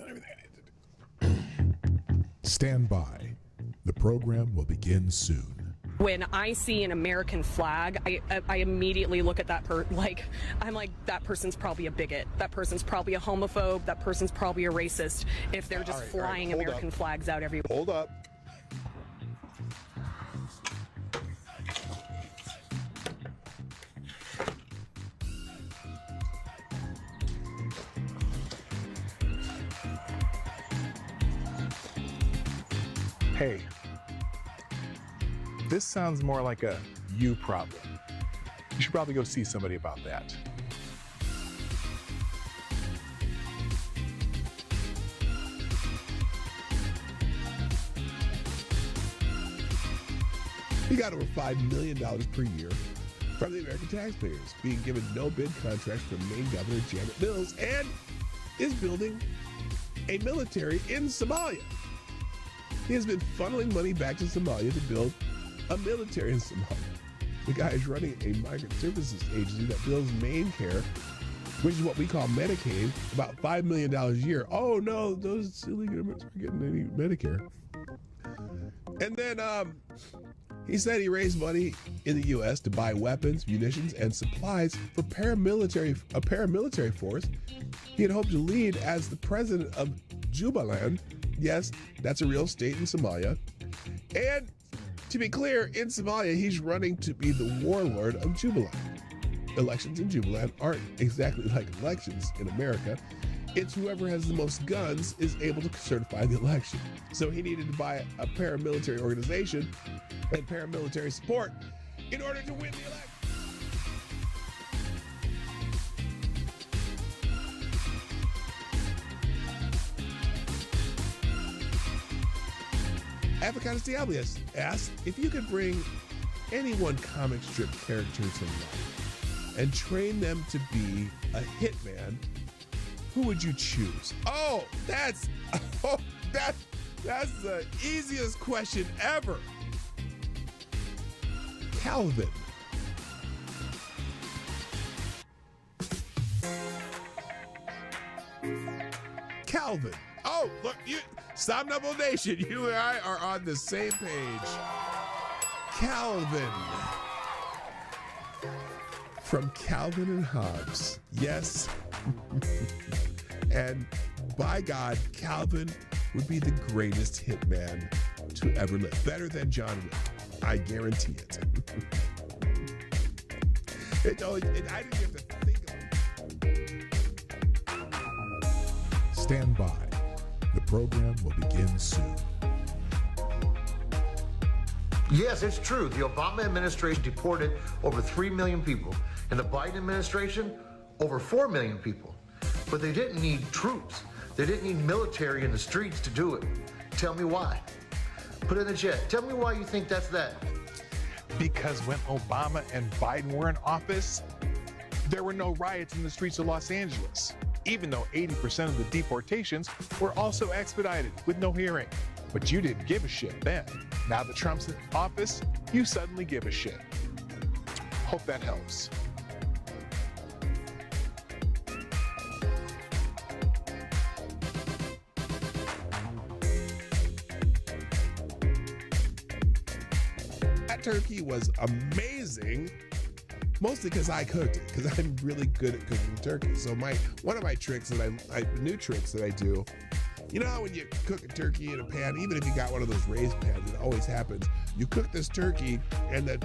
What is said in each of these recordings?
done everything I need to do. Stand by. The program will begin soon. When I see an American flag, I immediately look at that I'm like, that person's probably a bigot. That person's probably a homophobe. That person's probably a racist if they're just flying American flags out everywhere. Hold up. Hey, this sounds more like a you problem. You should probably go see somebody about that. He got over $5 million per year from the American taxpayers, being given no bid contracts from Maine Governor Janet Mills, and is building a military in Somalia. He has been funneling money back to Somalia to build a military in Somalia. The guy is running a migrant services agency that builds main care which is what we call Medicaid, about $5 million a year. Oh no, those illegal immigrants aren't getting any Medicare. And then he said he raised money in the U.S. to buy weapons, munitions, and supplies for a paramilitary force he had hoped to lead as the president of Jubaland. Yes, that's a real state in Somalia. And to be clear, in Somalia, he's running to be the warlord of Jubaland. Elections in Jubaland aren't exactly like elections in America. It's whoever has the most guns is able to certify the election. So he needed to buy a paramilitary organization and paramilitary support in order to win the election. Avocados Diablius asked if you could bring any one comic strip character to life and train them to be a hitman, who would you choose? Oh, that's the easiest question ever. Calvin. Calvin. Oh, look, Somnambule Nation, you and I are on the same page. Calvin. From Calvin and Hobbes. Yes. And by God, Calvin would be the greatest hitman to ever live. Better than John Wick. I guarantee it. I didn't have to think of it. Stand by. The program will begin soon. Yes, it's true. The Obama administration deported over 3 million people. And the Biden administration, over 4 million people. But they didn't need troops. They didn't need military in the streets to do it. Tell me why. Put it in the chat. Tell me why you think that's that. Because when Obama and Biden were in office, there were no riots in the streets of Los Angeles, even though 80% of the deportations were also expedited with no hearing. But you didn't give a shit then. Now that Trump's in office, you suddenly give a shit. Hope that helps. That turkey was amazing, mostly because I cooked it, because I'm really good at cooking turkey. So one of my tricks new tricks that I do, you know how when you cook a turkey in a pan, even if you got one of those raised pans, it always happens. You cook this turkey and the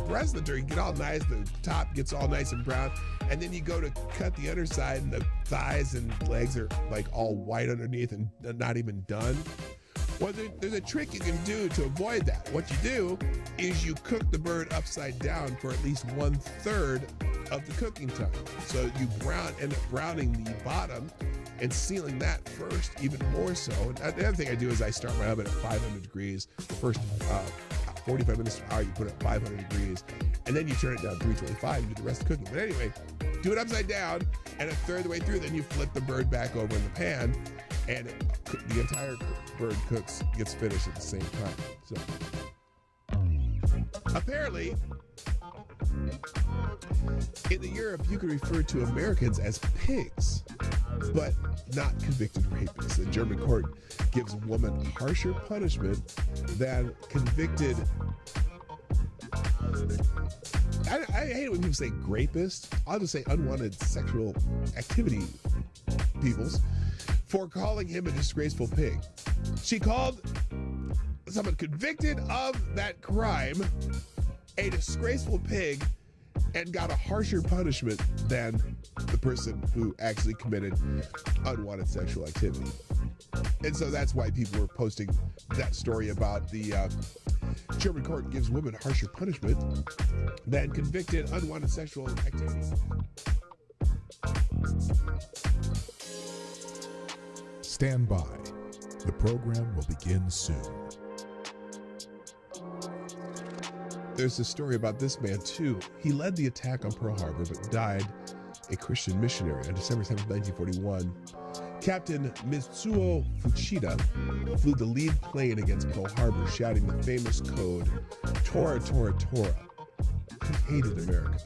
breast of the turkey get all nice, the top gets all nice and brown, and then you go to cut the underside and the thighs and legs are like all white underneath and not even done. Well, there's a trick you can do to avoid that. What you do is you cook the bird upside down for at least 1/3 of the cooking time. So you end up browning the bottom and sealing that first, even more so. And the other thing I do is I start my oven at 500 degrees. The first 45 minutes to an hour, you put it at 500 degrees, and then you turn it down to 325 and do the rest of the cooking. But anyway, do it upside down, and 1/3 of the way through, then you flip the bird back over in the pan, and the entire bird gets finished at the same time. So apparently, in the Europe, you can refer to Americans as pigs, but not convicted rapists. A German court gives a woman harsher punishment than convicted. I hate it when people say rapist. I'll just say unwanted sexual activity peoples for calling him a disgraceful pig. She called someone convicted of that crime a disgraceful pig and got a harsher punishment than the person who actually committed unwanted sexual activity. And so that's why people were posting that story about the German court gives women harsher punishment than convicted unwanted sexual activity. Stand by. The program will begin soon. There's a story about this man too. He led the attack on Pearl Harbor but died a Christian missionary on December 7, 1941. Captain Mitsuo Fuchida flew the lead plane against Pearl Harbor, shouting the famous code, Tora, Tora, Tora. He hated America.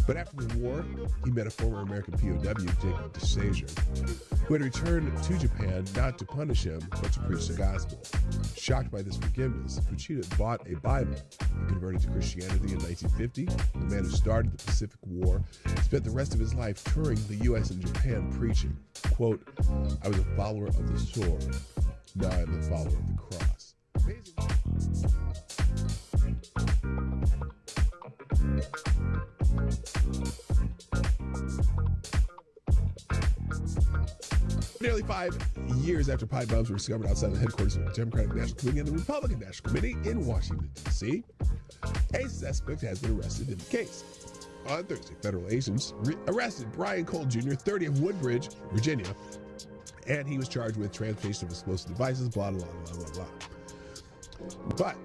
But after the war, he met a former American POW, Jacob DeSager, who had returned to Japan not to punish him, but to preach the gospel. Shocked by this forgiveness, Puccino bought a Bible. He converted to Christianity in 1950. The man who started the Pacific War spent the rest of his life touring the U.S. and Japan preaching. Quote, I was a follower of the sword. Now I'm a follower of the cross. Amazing. Nearly 5 years after pipe bombs were discovered outside the headquarters of the Democratic National Committee and the Republican National Committee in Washington, D.C., a suspect has been arrested in the case. On Thursday, federal agents arrested Brian Cole Jr., 30 of Woodbridge, Virginia, and he was charged with transportation of explosive devices, blah, blah, blah, blah, blah. But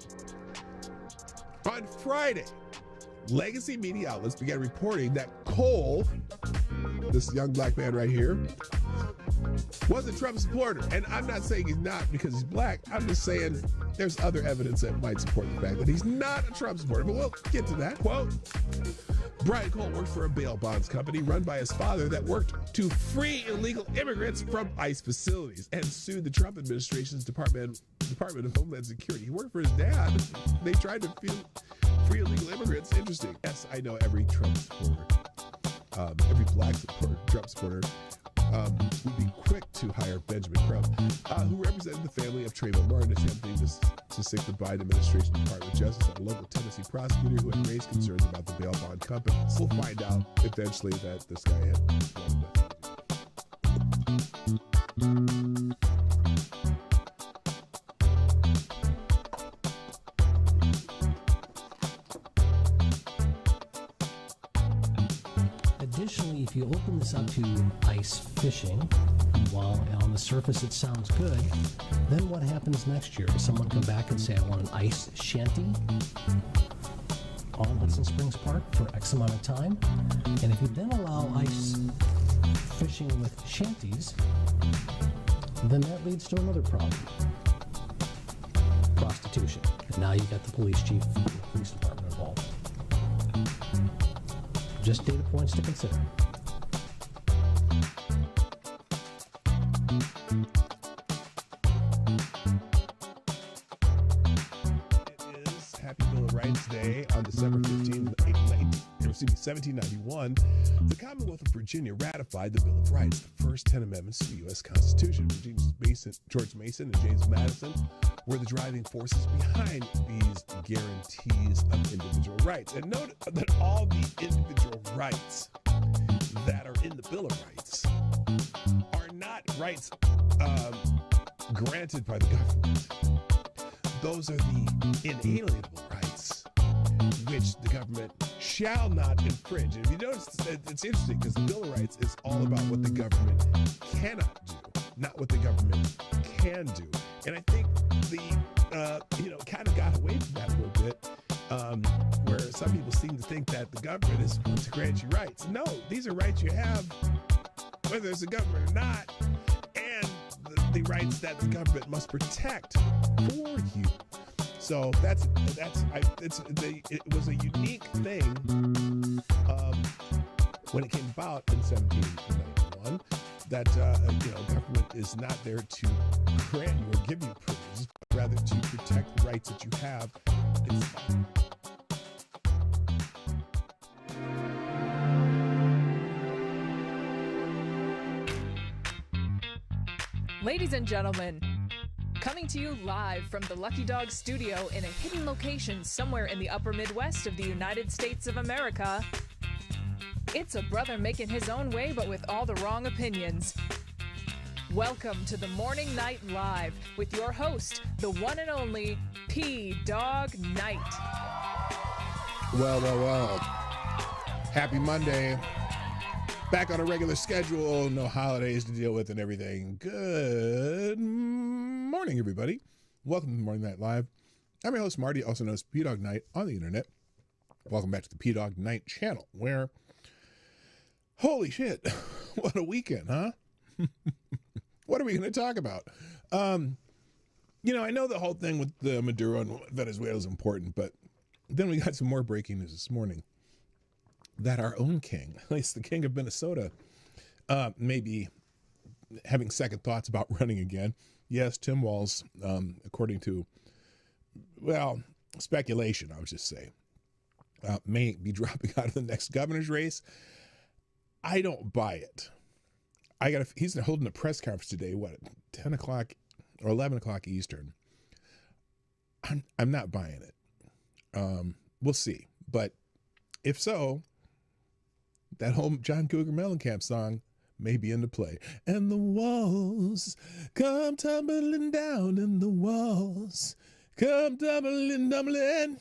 on Friday, legacy media outlets began reporting that Cole, this young black man right here, was a Trump supporter. And I'm not saying he's not because he's black. I'm just saying there's other evidence that might support the fact that he's not a Trump supporter. But we'll get to that. Quote, Brian Cole worked for a bail bonds company run by his father that worked to free illegal immigrants from ICE facilities and sued the Trump administration's Department of Homeland Security. He worked for his dad. They tried to free illegal immigrants. Interesting. Yes, I know every Trump supporter, every black Trump supporter would be quick to hire Benjamin Crump, who represented the family of Trayvon Martin, attempting to stick the Biden administration Department of Justice on a local Tennessee prosecutor who had raised concerns about the bail bond companies. We'll find out eventually that this guy had nothing to do. Additionally, if you open this up to ice fishing, while on the surface it sounds good, then what happens next year? Does someone come back and say, I want an ice shanty on Hudson Springs Park for X amount of time? And if you then allow ice fishing with shanties, then that leads to another problem. Prostitution. And now you've got the police chief and the police department involved. Just data points to consider. It is Happy Bill of Rights Day on December 1791. The Commonwealth of Virginia ratified the Bill of Rights, the first 10 amendments to the U.S. Constitution. George Mason and James Madison were the driving forces behind these guarantees of individual rights. And note that all the individual rights that are in the Bill of Rights are not rights granted by the government. Those are the inalienable rights which the government shall not infringe. And if you notice, it's interesting because the Bill of Rights is all about what the government cannot do, not what the government can do. And I think the kind of got away from that a little bit, where some people seem to think that the government is going to grant you rights. No, these are rights you have, whether there's a government or not, and the rights that the government must protect for you. So it was a unique thing when it came about in 1791 that government is not there to grant you or give you privileges, but rather to protect the rights that you have. Ladies and gentlemen, coming to you live from the Lucky Dog studio in a hidden location somewhere in the upper Midwest of the United States of America, it's a brother making his own way but with all the wrong opinions. Welcome to the Morning Night Live with your host, the one and only PDawgKnight. Well. Happy Monday. Back on a regular schedule, no holidays to deal with and everything. Good morning, everybody. Welcome to the Morning Night Live. I'm your host, Marty, also known as PDawgKnight on the internet. Welcome back to the PDawgKnight Channel, where, holy shit, what a weekend, huh? What are we going to talk about? I know the whole thing with the Maduro and Venezuela is important, but then we got some more breaking news this morning. that our own king, at least the king of Minnesota, may be having second thoughts about running again. Yes, Tim Walz, according to, well, speculation, I would just say, may be dropping out of the next governor's race. I don't buy it. He's holding a press conference today, 10 o'clock or 11 o'clock Eastern. I'm not buying it. We'll see. But if so, that whole John Cougar Mellencamp song may be into play. And the walls come tumbling down, and the walls come tumbling down.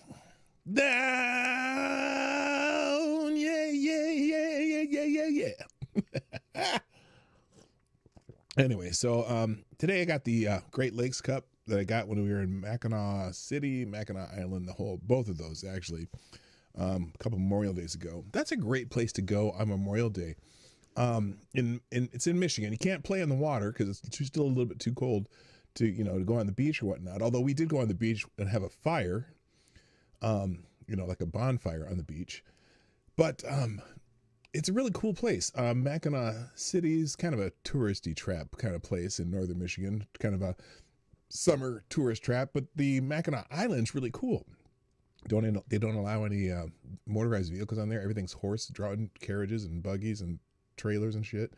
Yeah, yeah, yeah, yeah, yeah, yeah, yeah. Anyway, so today I got the Great Lakes Cup that I got when we were in Mackinac City, Mackinac Island, both of those actually, a couple Memorial Days ago. That's a great place to go on Memorial Day. It's in Michigan. You can't play in the water because it's still a little bit too cold to go on the beach or whatnot. Although we did go on the beach and have a fire, like a bonfire on the beach. But it's a really cool place. Mackinac City is kind of a touristy trap kind of place in northern Michigan, kind of a summer tourist trap. But the Mackinac Island's really cool. They don't allow any motorized vehicles on there. Everything's horse-drawn carriages and buggies and trailers and shit.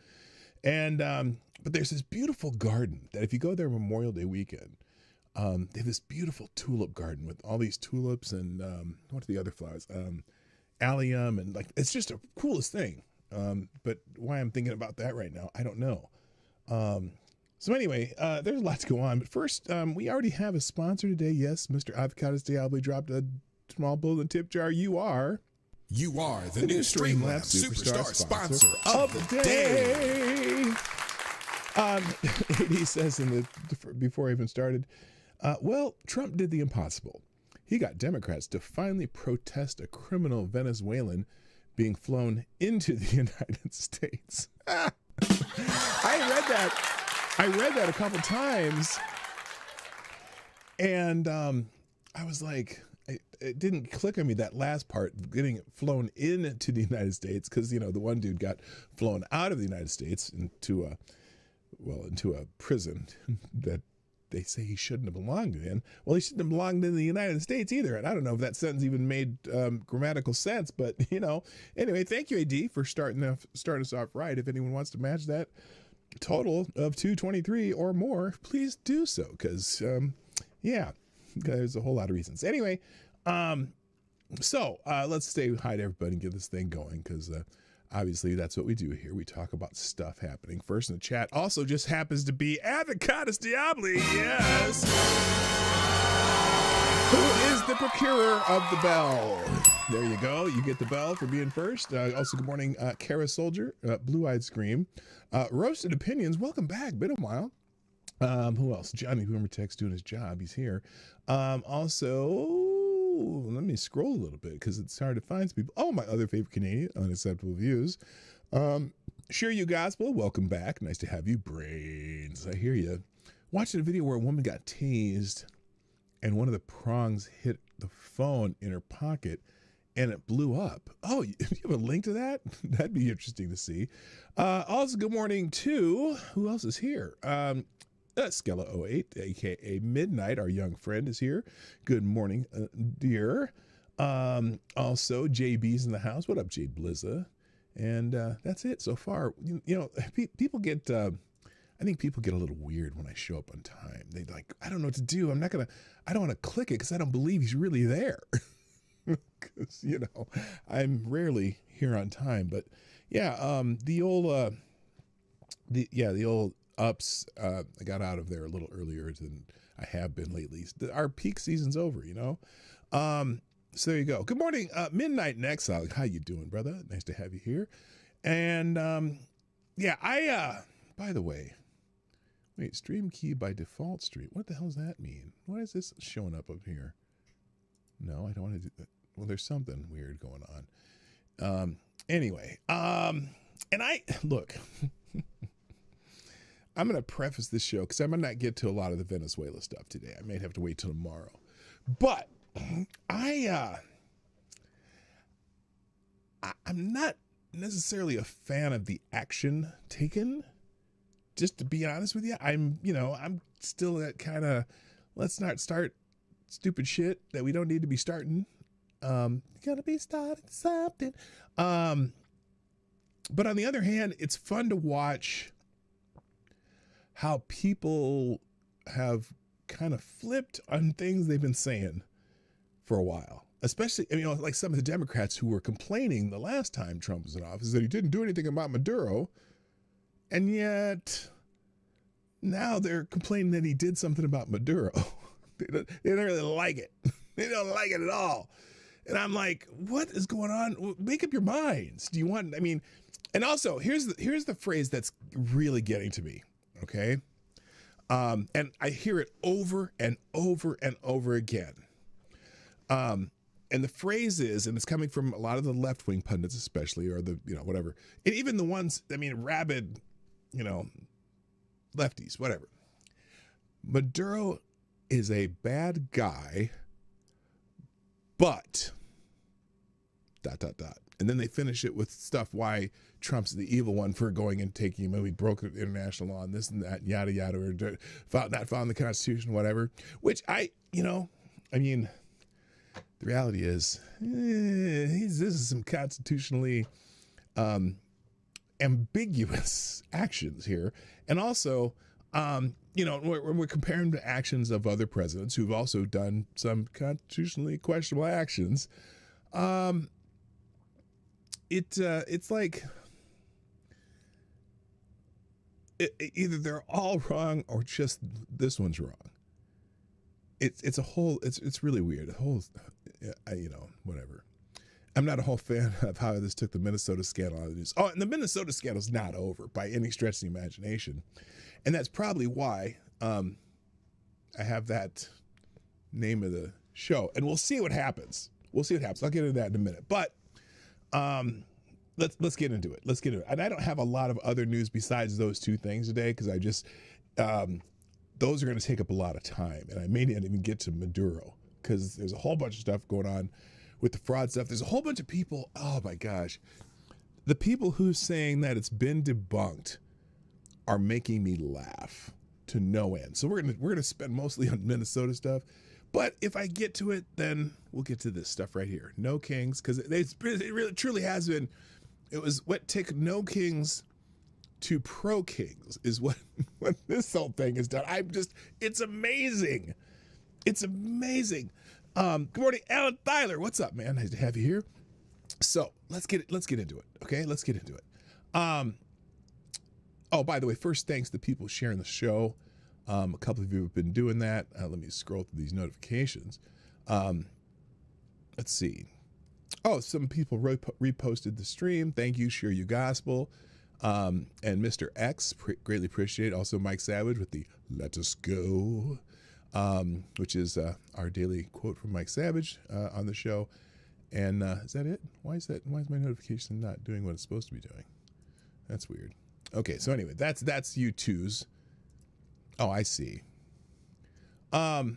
And but there's this beautiful garden that if you go there Memorial Day weekend, they have this beautiful tulip garden with all these tulips and what are the other flowers? Allium, and it's just the coolest thing. But why I'm thinking about that right now, I don't know. So anyway, there's a lot to go on. But first, we already have a sponsor today. Yes, Mr. Avocados Diablo dropped a small bowl in the tip jar. You are the new Streamlabs Superstar sponsor of the day. He says before I even started, well, Trump did the impossible. He got Democrats to finally protest a criminal Venezuelan being flown into the United States. I read that a couple times, and I was like, it didn't click on me, that last part, getting flown into the United States, because the one dude got flown out of the United States into a prison that they say he shouldn't have belonged in. Well, he shouldn't have belonged in the United States either. And I don't know if that sentence even made grammatical sense, but Anyway, thank you, AD, for starting us off right. If anyone wants to match that total of 223 or more, please do so. Because there's a whole lot of reasons. Anyway, so let's say hi to everybody and get this thing going, because obviously that's what we do here. We talk about stuff happening. First in the chat also just happens to be Avocados Diablo. Yes. Who is the procurer of the bell? There you go. You get the bell for being first. Also, good morning, Kara Soldier, Blue-Eyed Scream, Roasted Opinions. Welcome back. Been a while. Who else? Johnny Boomer Tech's doing his job. He's here. Also, let me scroll a little bit because it's hard to find some people. Oh, my other favorite Canadian, Unacceptable Views. Sure You Gospel, welcome back. Nice to have you. Brains, I hear you. Watching a video where a woman got tased and one of the prongs hit the phone in her pocket and it blew up. Oh, you have a link to that? That'd be interesting to see. Also, good morning to, who else is here? Skella08, aka Midnight, our young friend, is here. Good morning, dear. Also, JB's in the house. What up, Jade Blizza? And that's it so far. People get, I think people get a little weird when I show up on time. They I don't know what to do. I don't want to click it because I don't believe he's really there. Because, I'm rarely here on time. But yeah, the old ups, I got out of there a little earlier than I have been lately. Our peak season's over, so there you go. Good morning, Midnight in Exile. How you doing, brother? Nice to have you here. And by the way, wait, stream key by default stream. What the hell does that mean? Why is this showing up here? No, I don't want to do that. Well, there's something weird going on. Anyway, and look, I'm going to preface this show because I might not get to a lot of the Venezuela stuff today. I may have to wait till tomorrow. But I'm not necessarily a fan of the action taken. Just to be honest with you, I'm still at kind of, let's not start stupid shit that we don't need to be starting. Gotta be starting something. But on the other hand, it's fun to watch how people have kind of flipped on things they've been saying for a while. Especially, like some of the Democrats who were complaining the last time Trump was in office that he didn't do anything about Maduro. And yet now they're complaining that he did something about Maduro. They don't really like it. They don't like it at all. And I'm like, what is going on? Make up your minds. Do you want, and also here's the phrase that's really getting to me. Okay. And I hear it over and over and over again. And the phrase is, and it's coming from a lot of the left-wing pundits, especially, or the, whatever. And even the ones, rabid, lefties, whatever. Maduro is a bad guy, but ... And then they finish it with stuff why Trump's the evil one for going and taking him. We broke international law and this and that, yada, yada, or not following the Constitution, whatever. Which the reality is, this is some constitutionally ambiguous actions here. And also, when we're comparing the actions of other presidents who've also done some constitutionally questionable actions, it's like either they're all wrong or just this one's wrong. It's really weird. The whole, whatever. I'm not a whole fan of how this took the Minnesota scandal out of the news. Oh, and the Minnesota scandal is not over by any stretch of the imagination. And that's probably why I have that name of the show. And we'll see what happens. I'll get into that in a minute. But let's get into it. And I don't have a lot of other news besides those two things today because I just those are going to take up a lot of time, and I may not even get to Maduro because there's a whole bunch of stuff going on with the fraud stuff. There's a whole bunch of people. Oh my gosh, the people who's saying that it's been debunked are making me laugh to no end. So we're gonna spend mostly on Minnesota stuff. But if I get to it, then we'll get to this stuff right here. No Kings, because it really truly has been. It was what took No Kings to Pro Kings is what this whole thing has done. It's amazing. It's amazing. Good morning, Alan Tyler. What's up, man? Nice to have you here. So let's get into it. Okay, let's get into it. Oh, by the way, first thanks to people sharing the show. A couple of you have been doing that. Let me scroll through these notifications. Let's see. Oh, some people reposted the stream. Thank you, Share You Gospel. And Mr. X, greatly appreciate it. Also, Mike Savage with the Let Us Go, which is our daily quote from Mike Savage on the show. And is that it? Why is my notification not doing what it's supposed to be doing? That's weird. Okay, so anyway, that's you twos. Oh, I see. What's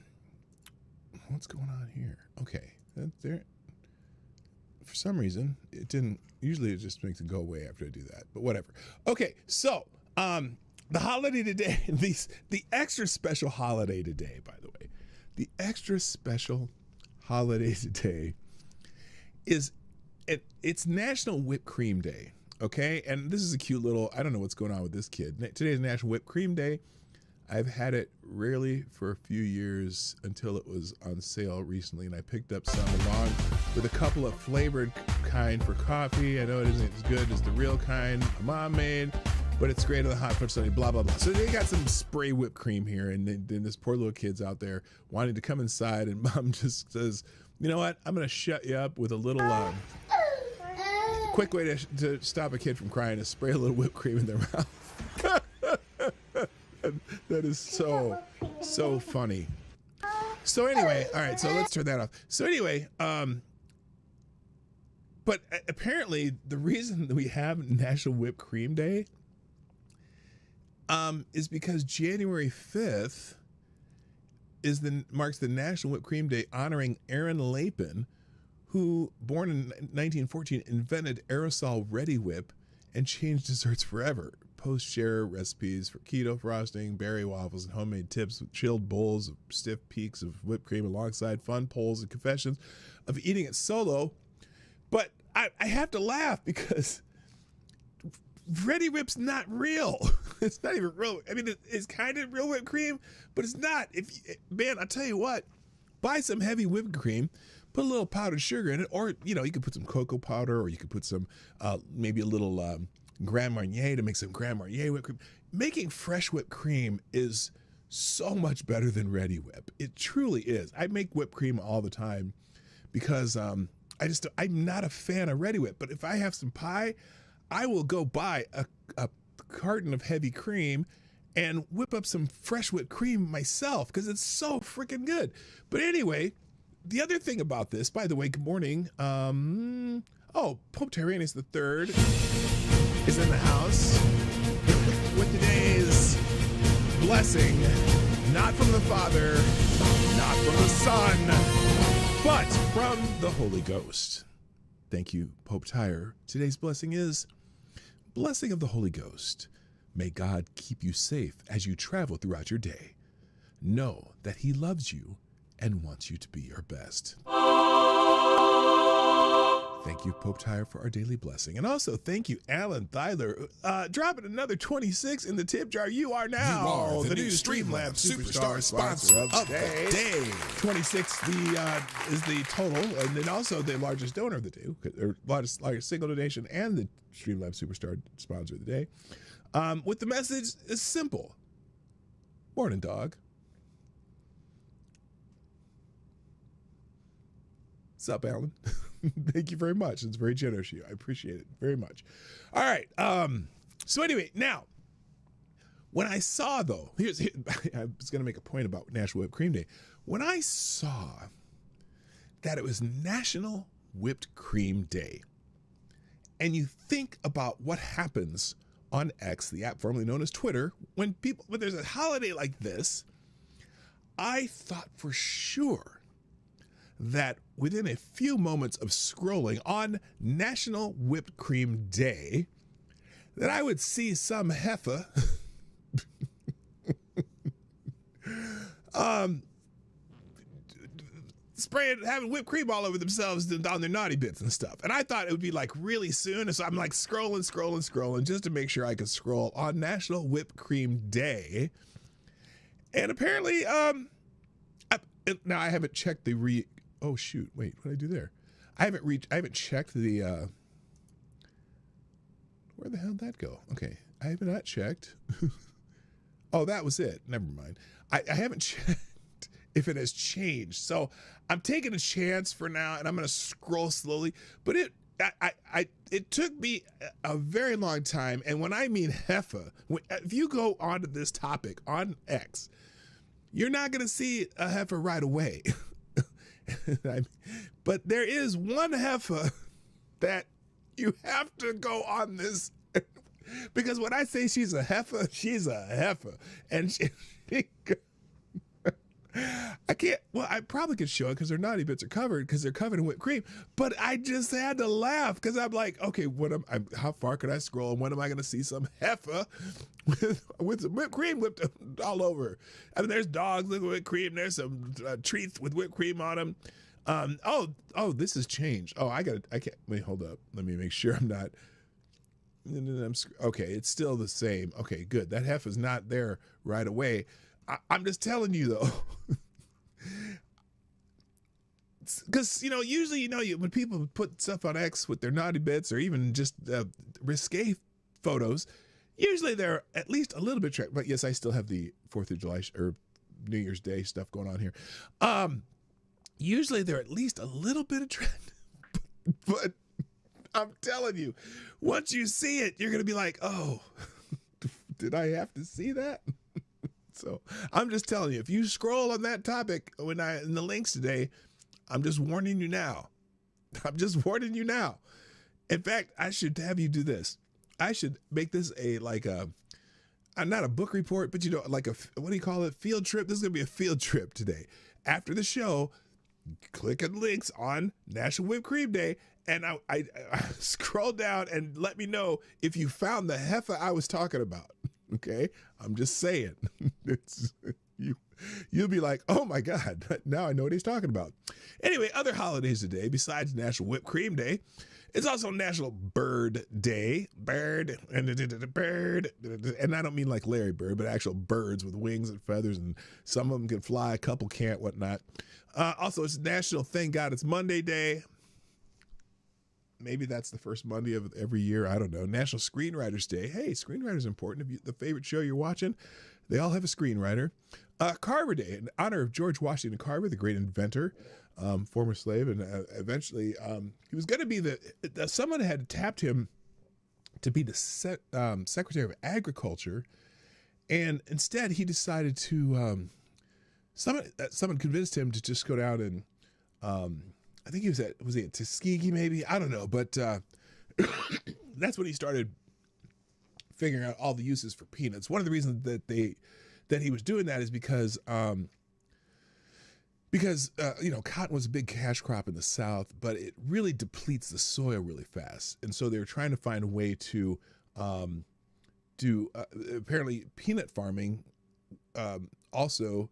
going on here? Okay, there. For some reason, it didn't. Usually, it just makes it go away after I do that. But whatever. Okay, so the holiday today, the extra special holiday today. By the way, the extra special holiday today is it's National Whipped Cream Day. Okay, and this is a cute little. I don't know what's going on with this kid. Today is National Whipped Cream Day. I've had it rarely for a few years until it was on sale recently, and I picked up some along with a couple of flavored kind for coffee. I know it isn't as good as the real kind my mom made, but it's great on the hot fudge sundae, blah, blah, blah. So they got some spray whipped cream here, and then this poor little kid's out there wanting to come inside, and mom just says, you know what, I'm going to shut you up with a little quick way to stop a kid from crying is spray a little whipped cream in their mouth. That is so funny. So anyway, all right, so let's turn that off. So anyway, but apparently the reason that we have National Whipped Cream Day is because January 5th marks the National Whipped Cream Day honoring Aaron Lapin, who, born in 1914, invented aerosol Ready Whip and changed desserts forever. Posts share recipes for keto frosting, berry waffles, and homemade tips with chilled bowls of stiff peaks of whipped cream alongside fun polls and confessions of eating it solo. But I have to laugh because Ready Whip's not real. It's not even real. I mean, it's kind of real whipped cream, but it's not. Man, I'll tell you what, buy some heavy whipped cream, put a little powdered sugar in it, or, you know, you could put some cocoa powder, or you could put some, maybe a little Grand Marnier to make some Grand Marnier whipped cream. Making fresh whipped cream is so much better than Ready Whip. It truly is. I make whipped cream all the time because I'm not a fan of Ready Whip. But if I have some pie, I will go buy a carton of heavy cream and whip up some fresh whipped cream myself because it's so freaking good. But anyway, the other thing about this, by the way, good morning. Pope Tyrannus III is in the house with today's blessing, not from the Father, not from the Son, but from the Holy Ghost. Thank you, Pope Tyre. Today's blessing is blessing of the Holy Ghost. May God keep you safe as you travel throughout your day. Know that He loves you and wants you to be your best. Thank you, Pope Tyre, for our daily blessing. And also, thank you, Alan Thyler, dropping another 26 in the tip jar. You are now the new Streamlabs Superstar sponsor of the day. 26 is the total, and then also the largest donor of the day, or largest single donation, and the Streamlabs Superstar sponsor of the day. With the message is simple. Morning, dog. What's up, Alan? Thank you very much. It's very generous of you. I appreciate it very much. All right. So anyway, now, when I saw, though, I was going to make a point about National Whipped Cream Day. When I saw that it was National Whipped Cream Day, and you think about what happens on X, the app formerly known as Twitter, when there's a holiday like this, I thought for sure that within a few moments of scrolling on National Whipped Cream Day, that I would see some heifer having whipped cream all over themselves on their naughty bits and stuff. And I thought it would be like really soon. And so I'm like scrolling just to make sure I could scroll on National Whipped Cream Day. And apparently, now I haven't checked the oh shoot, wait, what did I do there? I haven't checked the, where the hell did that go? Okay, I have not checked. Oh, that was it, never mind. I haven't checked if it has changed. So I'm taking a chance for now, and I'm gonna scroll slowly, but it took me a very long time, and when I mean heifer, if you go onto this topic on X, you're not gonna see a heifer right away. But there is one heifer that you have to go on this, because when I say she's a heifer, she's a heifer. And I can't, well, I probably could show it because their naughty bits are covered, because they're covered in whipped cream, but I just had to laugh because I'm like, okay, how far could I scroll, and when am I going to see some heifer with some whipped cream whipped all over? I mean, there's dogs with whipped cream, there's some treats with whipped cream on them. This has changed. I can't, wait, hold up. Let me make sure I'm not, okay, it's still the same. Okay, good. That heifer's not there right away. I'm just telling you, though, because, usually, when people put stuff on X with their naughty bits or even just risque photos, usually they're at least a little bit tracked. But yes, I still have the 4th of July or New Year's Day stuff going on here. Usually they're at least a little bit attractive, but I'm telling you, once you see it, you're going to be like, oh, did I have to see that? So I'm just telling you, if you scroll on that topic in the links today, I'm just warning you now. I'm just warning you now. In fact, I should have you do this. I should make this not a book report, but like what do you call it? Field trip. This is going to be a field trip today. After the show, clicking links on National Whipped Cream Day, and I scroll down and let me know if you found the heifer I was talking about. Okay, I'm just saying. You'll be like, oh my God, now I know what he's talking about. Anyway, other holidays today besides National Whipped Cream Day. It's also National Bird Day. Bird. And I don't mean like Larry Bird, but actual birds with wings and feathers, and some of them can fly, a couple can't, whatnot. Also, it's National Thank God It's Monday Day. Maybe that's the first Monday of every year. I don't know. National Screenwriters Day. Hey, screenwriters important. If the favorite show you're watching, they all have a screenwriter. Carver Day, in honor of George Washington Carver, the great inventor, former slave, and eventually he was going to be someone had tapped him to be the Secretary of Agriculture, and instead he decided to someone convinced him to just go down and I think was he at Tuskegee maybe? I don't know, but that's when he started figuring out all the uses for peanuts. One of the reasons that he was doing that is because cotton was a big cash crop in the South, but it really depletes the soil really fast, and so they were trying to find a way to do apparently peanut farming also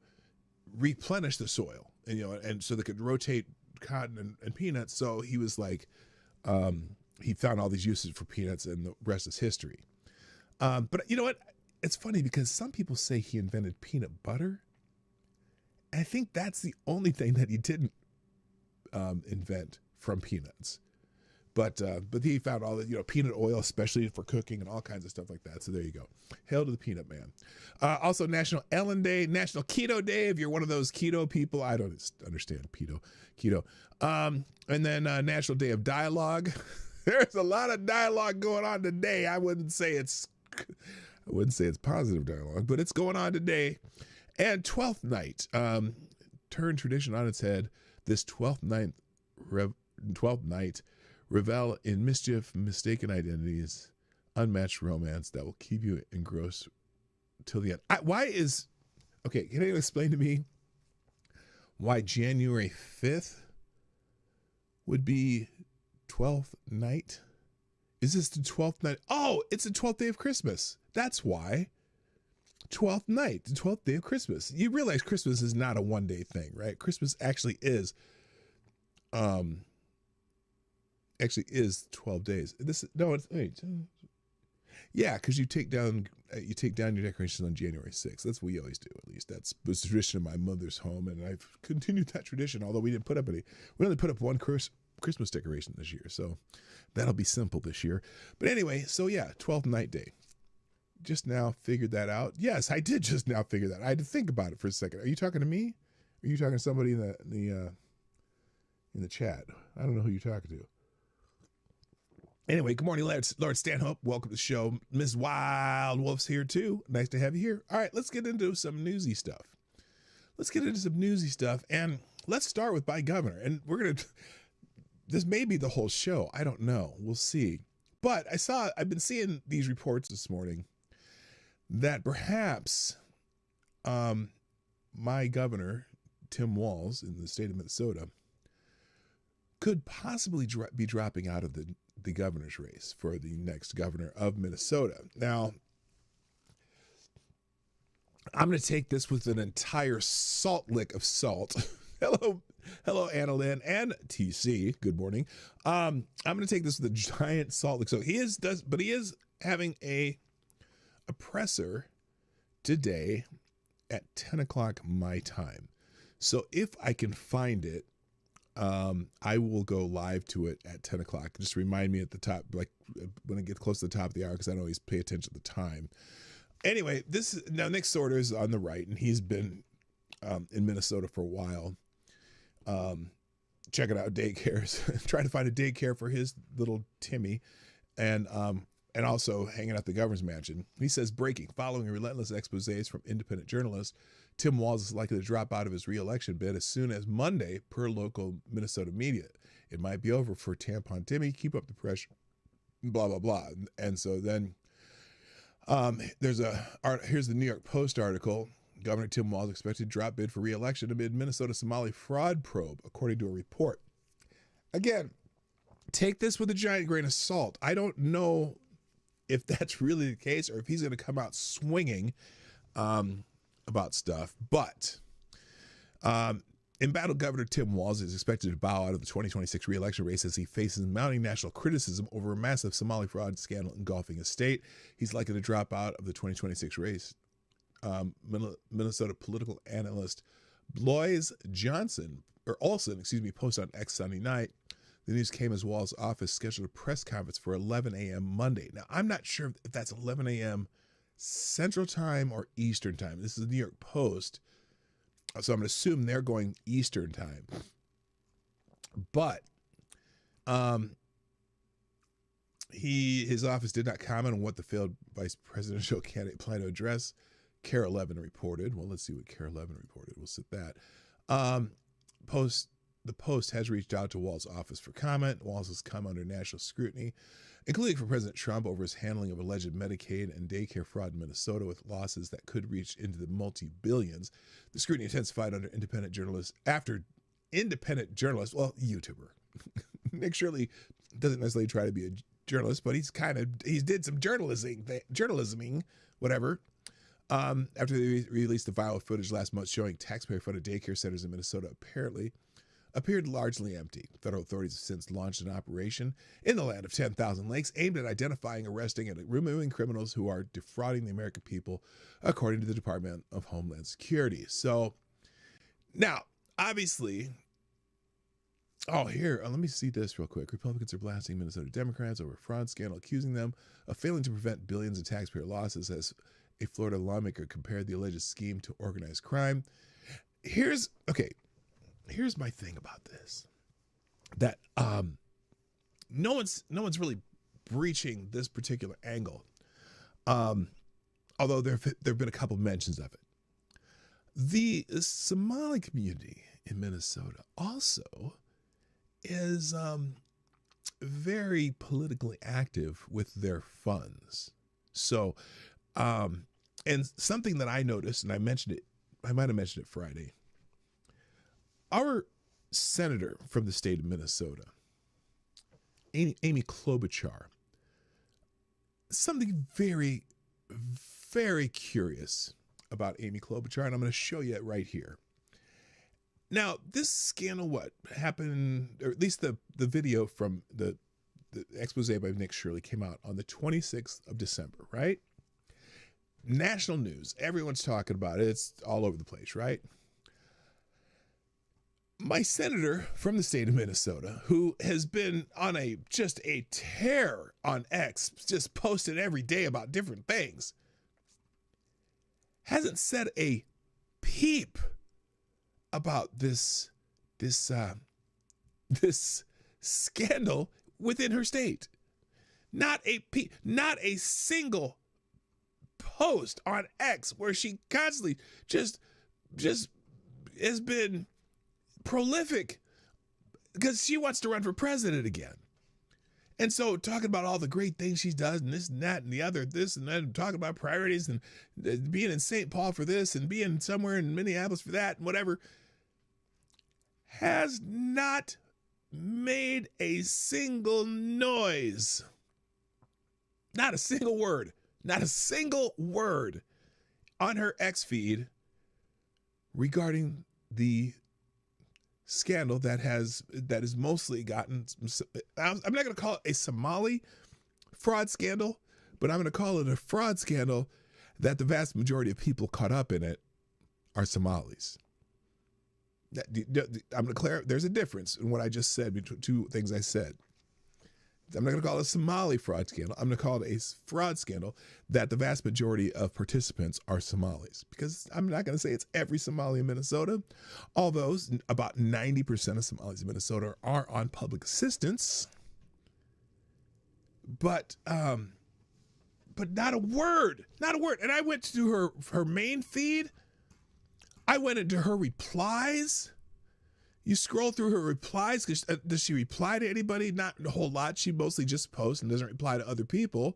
replenish the soil, and so they could rotate cotton and peanuts. So he was like, he found all these uses for peanuts, and the rest is history. But you know what? It's funny because some people say he invented peanut butter. I think that's the only thing that he didn't invent from peanuts. But he found all the peanut oil, especially for cooking and all kinds of stuff like that. So there you go. Hail to the peanut man. Also National Ellen Day, National Keto Day. If you're one of those keto people, I don't understand keto. And then National Day of Dialogue. There's a lot of dialogue going on today. I wouldn't say it's positive dialogue, but it's going on today. And 12th Night, turned tradition on its head. This 12th night revel in mischief, mistaken identities, unmatched romance that will keep you engrossed till the end. Okay, can you explain to me why January 5th would be 12th night? Is this the 12th night? Oh, it's the 12th day of Christmas. That's why. 12th night, the 12th day of Christmas. You realize Christmas is not a one-day thing, right? Christmas actually is 12 days. Yeah, because you take down your decorations on January 6th. That's what we always do. At least that was the tradition of my mother's home, and I've continued that tradition. Although we didn't put up any, we only put up one Christmas decoration this year, so that'll be simple this year. But anyway, so yeah, 12th night day. Just now figured that out. Yes, I did just now figure that. I had to think about it for a second. Are you talking to me? Or are you talking to somebody in the chat? I don't know who you're talking to. Anyway, good morning, Lord Stanhope. Welcome to the show. Ms. Wild Wolf's here too. Nice to have you here. All right, let's get into some newsy stuff. And let's start with by governor. And this may be the whole show. I don't know. We'll see. But I've been seeing these reports this morning that perhaps my governor, Tim Walz, in the state of Minnesota, could possibly be dropping out of the governor's race for the next governor of Minnesota. Now, I'm going to take this with an entire salt lick of salt. Hello, Anna Lynn and TC. Good morning. I'm going to take this with a giant salt lick. So he is having a presser today at 10 o'clock my time. So if I can find it, I will go live to it at 10 o'clock. Just remind me at the top, like when I get close to the top of the hour, because I don't always pay attention to the time. Anyway, Nick Sorter is on the right, and he's been in Minnesota for a while. Checking out daycares, trying to find a daycare for his little Timmy, and also hanging out the governor's mansion. He says, breaking, following relentless exposés from independent journalists, Tim Walz is likely to drop out of his re-election bid as soon as Monday, per local Minnesota media. It might be over for Tampon Timmy. Keep up the pressure, blah, blah, blah. And so then here's the New York Post article. Governor Tim Walz expected to drop bid for re-election amid Minnesota Somali fraud probe, according to a report. Again, take this with a giant grain of salt. I don't know if that's really the case or if he's going to come out swinging about stuff. But embattled Governor Tim Walz is expected to bow out of the 2026 re-election race as he faces mounting national criticism over a massive Somali fraud scandal engulfing his state. He's likely to drop out of the 2026 race. Minnesota political analyst Bloise Olson, posted on X Sunday night. The news came as Walz's office scheduled a press conference for 11 a.m. Monday. Now, I'm not sure if that's 11 a.m. Central Time or Eastern Time. This is the New York Post, so I'm going to assume they're going Eastern Time. But his office did not comment on what the failed vice presidential candidate planned to address. Care 11 reported. Well, let's see what Care 11 reported. We'll sit that. The Post has reached out to Walz's office for comment. Walz has come under national scrutiny, including from President Trump over his handling of alleged Medicaid and daycare fraud in Minnesota with losses that could reach into the multi-billions. The scrutiny intensified under YouTuber. Nick Shirley doesn't necessarily try to be a journalist, but he did some journalisming, whatever. After they released the viral footage last month showing taxpayer-funded daycare centers in Minnesota appeared largely empty. Federal authorities have since launched an operation in the land of 10,000 lakes aimed at identifying, arresting, and removing criminals who are defrauding the American people, according to the Department of Homeland Security. So, now, obviously, let me see this real quick. Republicans are blasting Minnesota Democrats over a fraud scandal, accusing them of failing to prevent billions in taxpayer losses as a Florida lawmaker compared the alleged scheme to organized crime. Here's my thing about this. That no one's really breaching this particular angle. Although there have been a couple mentions of it. The Somali community in Minnesota also is very politically active with their funds. So and something that I noticed, and I might have mentioned it Friday. Our senator from the state of Minnesota, Amy Klobuchar, something very, very curious about Amy Klobuchar, and I'm going to show you it right here. Now, this scandal, happened, or at least the video from the expose by Nick Shirley came out on the 26th of December, right? National news. Everyone's talking about it. It's all over the place, right? My senator from the state of Minnesota, who has been on just a tear on X, just posted every day about different things, hasn't said a peep about this scandal within her state. Not a single post on X where she constantly just has been prolific because she wants to run for president again. And so talking about all the great things she does and this and that and the other, this and that, and talking about priorities and being in St. Paul for this and being somewhere in Minneapolis for that and whatever, has not made a single noise. Not a single word. Not a single word on her X feed regarding the scandal that has mostly gotten, I'm not going to call it a Somali fraud scandal, but I'm going to call it a fraud scandal that the vast majority of people caught up in it are Somalis. I'm going to clarify, there's a difference in what I just said between two things I said. I'm not going to call it a Somali fraud scandal. I'm going to call it a fraud scandal that the vast majority of participants are Somalis. Because I'm not going to say it's every Somali in Minnesota, although about 90% of Somalis in Minnesota are on public assistance. But not a word, not a word. And I went to her main feed. I went into her replies. You scroll through her replies. Does she reply to anybody? Not a whole lot. She mostly just posts and doesn't reply to other people.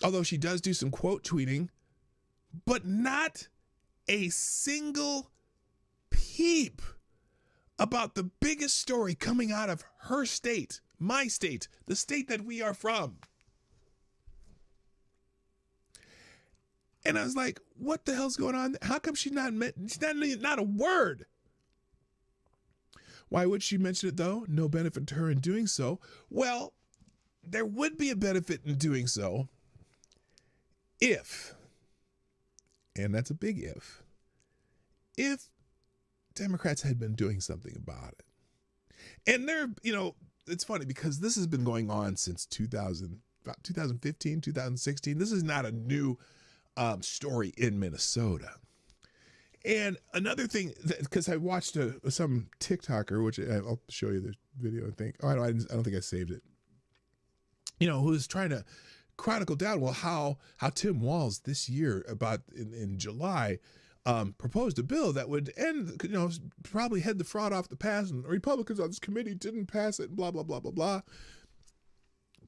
Although she does do some quote tweeting, but not a single peep about the biggest story coming out of her state, my state, the state that we are from. And I was like, what the hell's going on? How come she's not a word? Why would she mention it, though? No benefit to her in doing so. Well, there would be a benefit in doing so if, and that's a big if Democrats had been doing something about it. And it's funny because this has been going on since about 2015, 2016. This is not a new story in Minnesota. And another thing, because I watched some TikToker, which I'll show you the video, I think. Oh, I don't think I saved it. Who's trying to chronicle down, well, how Tim Walz this year, about in July, proposed a bill that would end, probably head the fraud off the pass, and Republicans on this committee didn't pass it, and blah, blah, blah, blah, blah.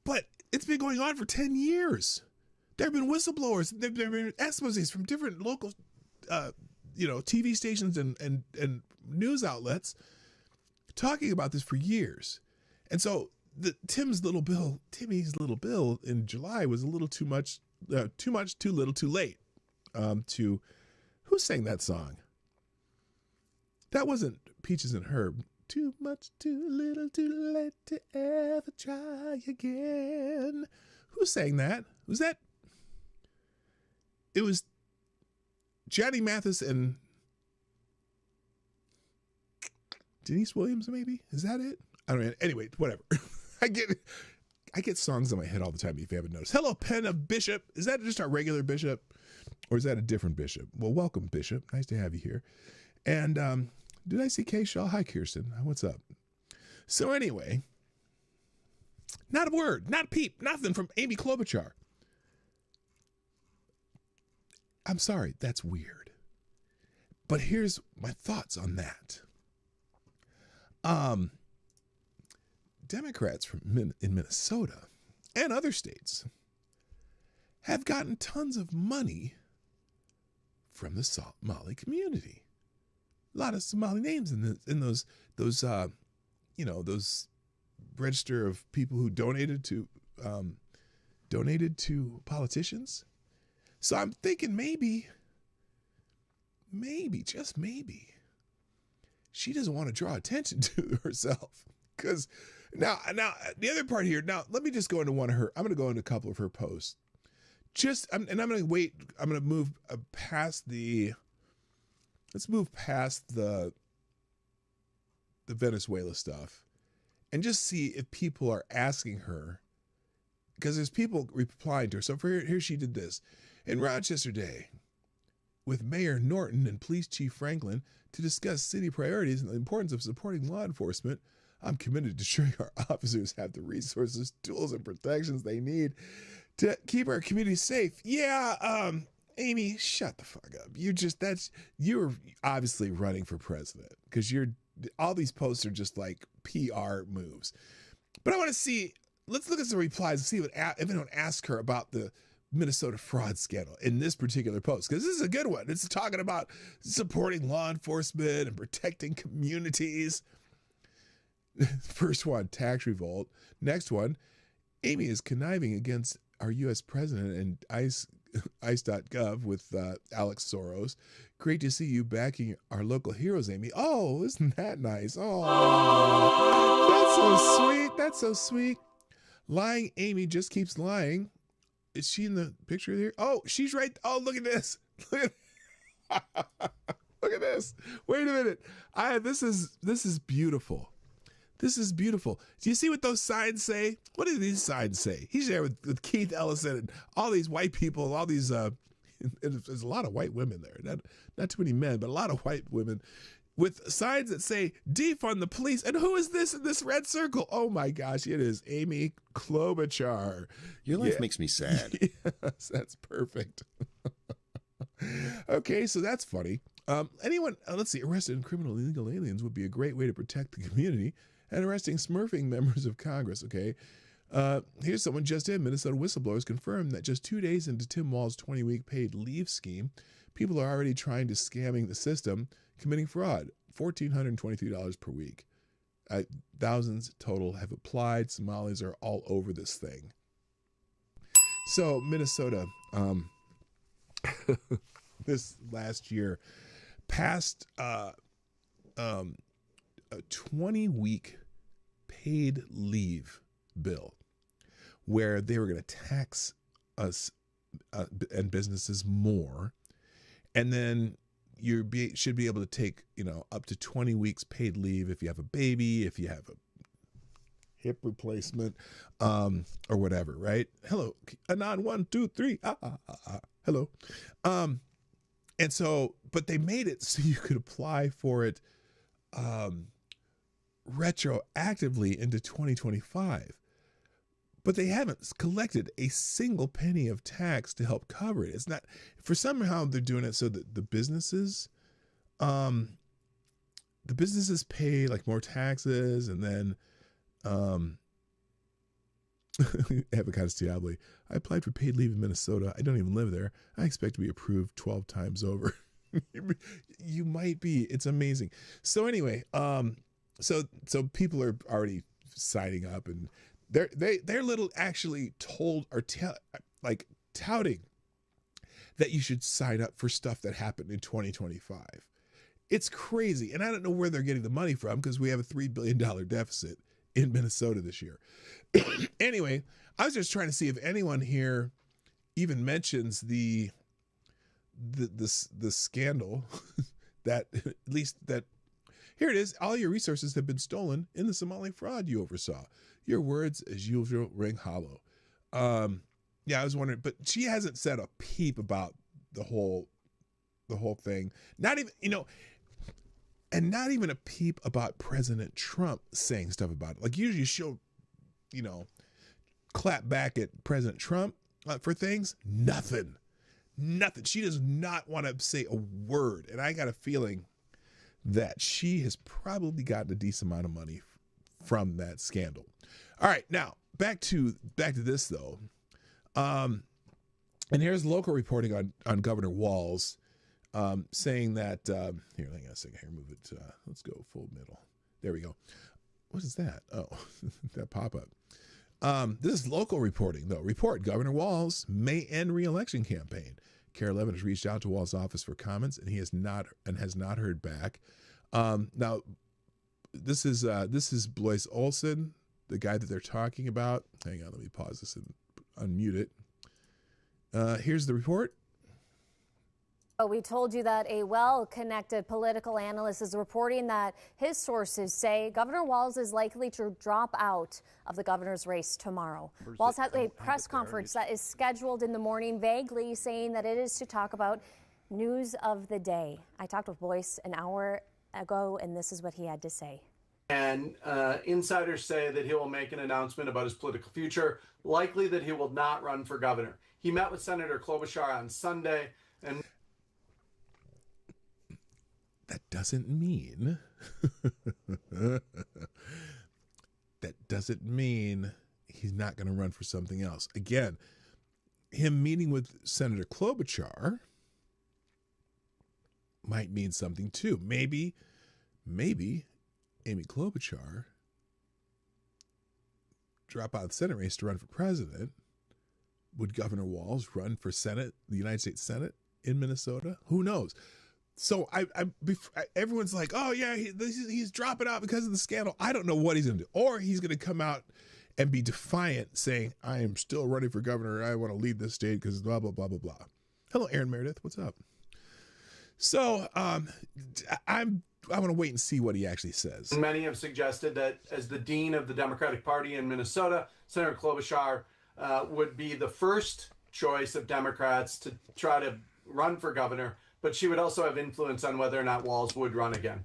But it's been going on for 10 years. There have been whistleblowers, there have been exposés from different local TV stations and news outlets talking about this for years. And so Timmy's little bill in July was a little too much, too little, too late. Who sang that song? That wasn't Peaches and Herb. Too much, too little, too late to ever try again. Who sang that? Was that? It was Johnny Mathis and Denise Williams, maybe? Is that it? I don't know. Anyway, whatever. I get songs in my head all the time, if you haven't noticed. Hello, Pen of Bishop. Is that just our regular Bishop? Or is that a different Bishop? Well, welcome, Bishop. Nice to have you here. And did I see Kay Shaw? Hi, Kirsten. What's up? So anyway, not a word, not a peep, nothing from Amy Klobuchar. I'm sorry, that's weird. But here's my thoughts on that. Democrats in Minnesota and other states have gotten tons of money from the Somali community. A lot of Somali names in those register of people who donated to politicians. So I'm thinking maybe, just maybe, she doesn't want to draw attention to herself. Because now the other part here, now let me just go into I'm going to go into a couple of her posts. I'm going to wait. I'm going to move past let's move past the Venezuela stuff and just see if people are asking her, because there's people replying to her. So here she did this. In Rochester Day, with Mayor Norton and Police Chief Franklin to discuss city priorities and the importance of supporting law enforcement, I'm committed to ensuring our officers have the resources, tools, and protections they need to keep our community safe. Yeah, Amy, shut the fuck up. You're obviously running for president because all these posts are just like PR moves. But I want to see, let's look at some replies and see if anyone asks her about the Minnesota fraud scandal in this particular post, because this is a good one. It's talking about supporting law enforcement and protecting communities. First one, tax revolt. Next one, Amy is conniving against our U.S. president and ICE.gov with Alex Soros. Great to see you backing our local heroes, Amy. Oh, isn't that nice? Oh, that's so sweet. That's so sweet. Lying Amy just keeps lying. Is she in the picture here? Oh, she's right. Oh, look at this. Look at this. Wait a minute. This is beautiful. This is beautiful. Do you see what those signs say? What do these signs say? He's there with Keith Ellison and all these white people, all these, there's a lot of white women there. Not too many men, but a lot of white women with signs that say, defund the police. And who is this in this red circle? Oh my gosh, it is Amy Klobuchar. Your life makes me sad. Yes, that's perfect. Okay, so that's funny. Anyone, let's see, arrested criminal illegal aliens would be a great way to protect the community, and arresting smurfing members of Congress, okay? Here's someone just in. Minnesota whistleblowers confirmed that just 2 days into Tim Walz's 20-week paid leave scheme, people are already trying to scamming the system, committing fraud. $1,423 per week. Thousands total have applied. Somalis are all over this thing. So Minnesota, this last year, passed a 20-week paid leave bill where they were going to tax us and businesses more, and then you should be able to take, up to 20 weeks paid leave if you have a baby, if you have a hip replacement, or whatever, right? Hello, Anon, 1, 2, 3. Hello. And so, but they made it so you could apply for it retroactively into 2025. But they haven't collected a single penny of tax to help cover it. It's not, for somehow they're doing it so that the businesses pay like more taxes, and then Avocado Diablo. I applied for paid leave in Minnesota. I don't even live there. I expect to be approved 12 times over. You might be. It's amazing. So anyway, so people are already signing up, and they're little actually told or touting that you should sign up for stuff that happened in 2025. It's crazy, and I don't know where they're getting the money from, because we have a $3 billion deficit in Minnesota this year. Anyway, I was just trying to see if anyone here even mentions the scandal that, at least that, here it is. All your resources have been stolen in the Somali fraud you oversaw. Your words, as usual, ring hollow. Yeah, I was wondering, but she hasn't said a peep about the whole thing. Not even, and not even a peep about President Trump saying stuff about it. Like, usually she'll, clap back at President Trump for things. Nothing. She does not want to say a word. And I got a feeling that she has probably gotten a decent amount of money from that scandal. All right, now back to this though. And here's local reporting on Governor Walz, saying that here, hang on a second here, move it. Let's go full middle. There we go. What is that? Oh, that pop-up. This is local reporting though. Governor Walz may end re-election campaign. KARE 11 has reached out to Walz's office for comments, and has not heard back. Now, this is Blois Olson, the guy that they're talking about. Hang on, let me pause this and unmute it. Here's the report. We told you that a well-connected political analyst is reporting that his sources say Governor Walz is likely to drop out of the governor's race tomorrow. Walz has a press conference that is scheduled in the morning, vaguely saying that it is to talk about news of the day. I talked with Blois an hour ago, and this is what he had to say. And insiders say that he will make an announcement about his political future, likely that he will not run for governor. He met with Senator Klobuchar on Sunday, and that doesn't mean he's not going to run for something else. Again, him meeting with Senator Klobuchar might mean something too. Maybe Amy Klobuchar drop out of the Senate race to run for president. Would Governor Walz run for Senate, the United States Senate in Minnesota? Who knows? So everyone's like, oh yeah, he's dropping out because of the scandal. I don't know what he's going to do. Or he's going to come out and be defiant, saying, I am still running for governor. I want to lead this state because blah, blah, blah, blah, blah. Hello, Aaron Meredith. What's up? So I want to wait and see what he actually says. Many have suggested that as the dean of the Democratic Party in Minnesota, Senator Klobuchar would be the first choice of Democrats to try to run for governor, but she would also have influence on whether or not Walz would run again.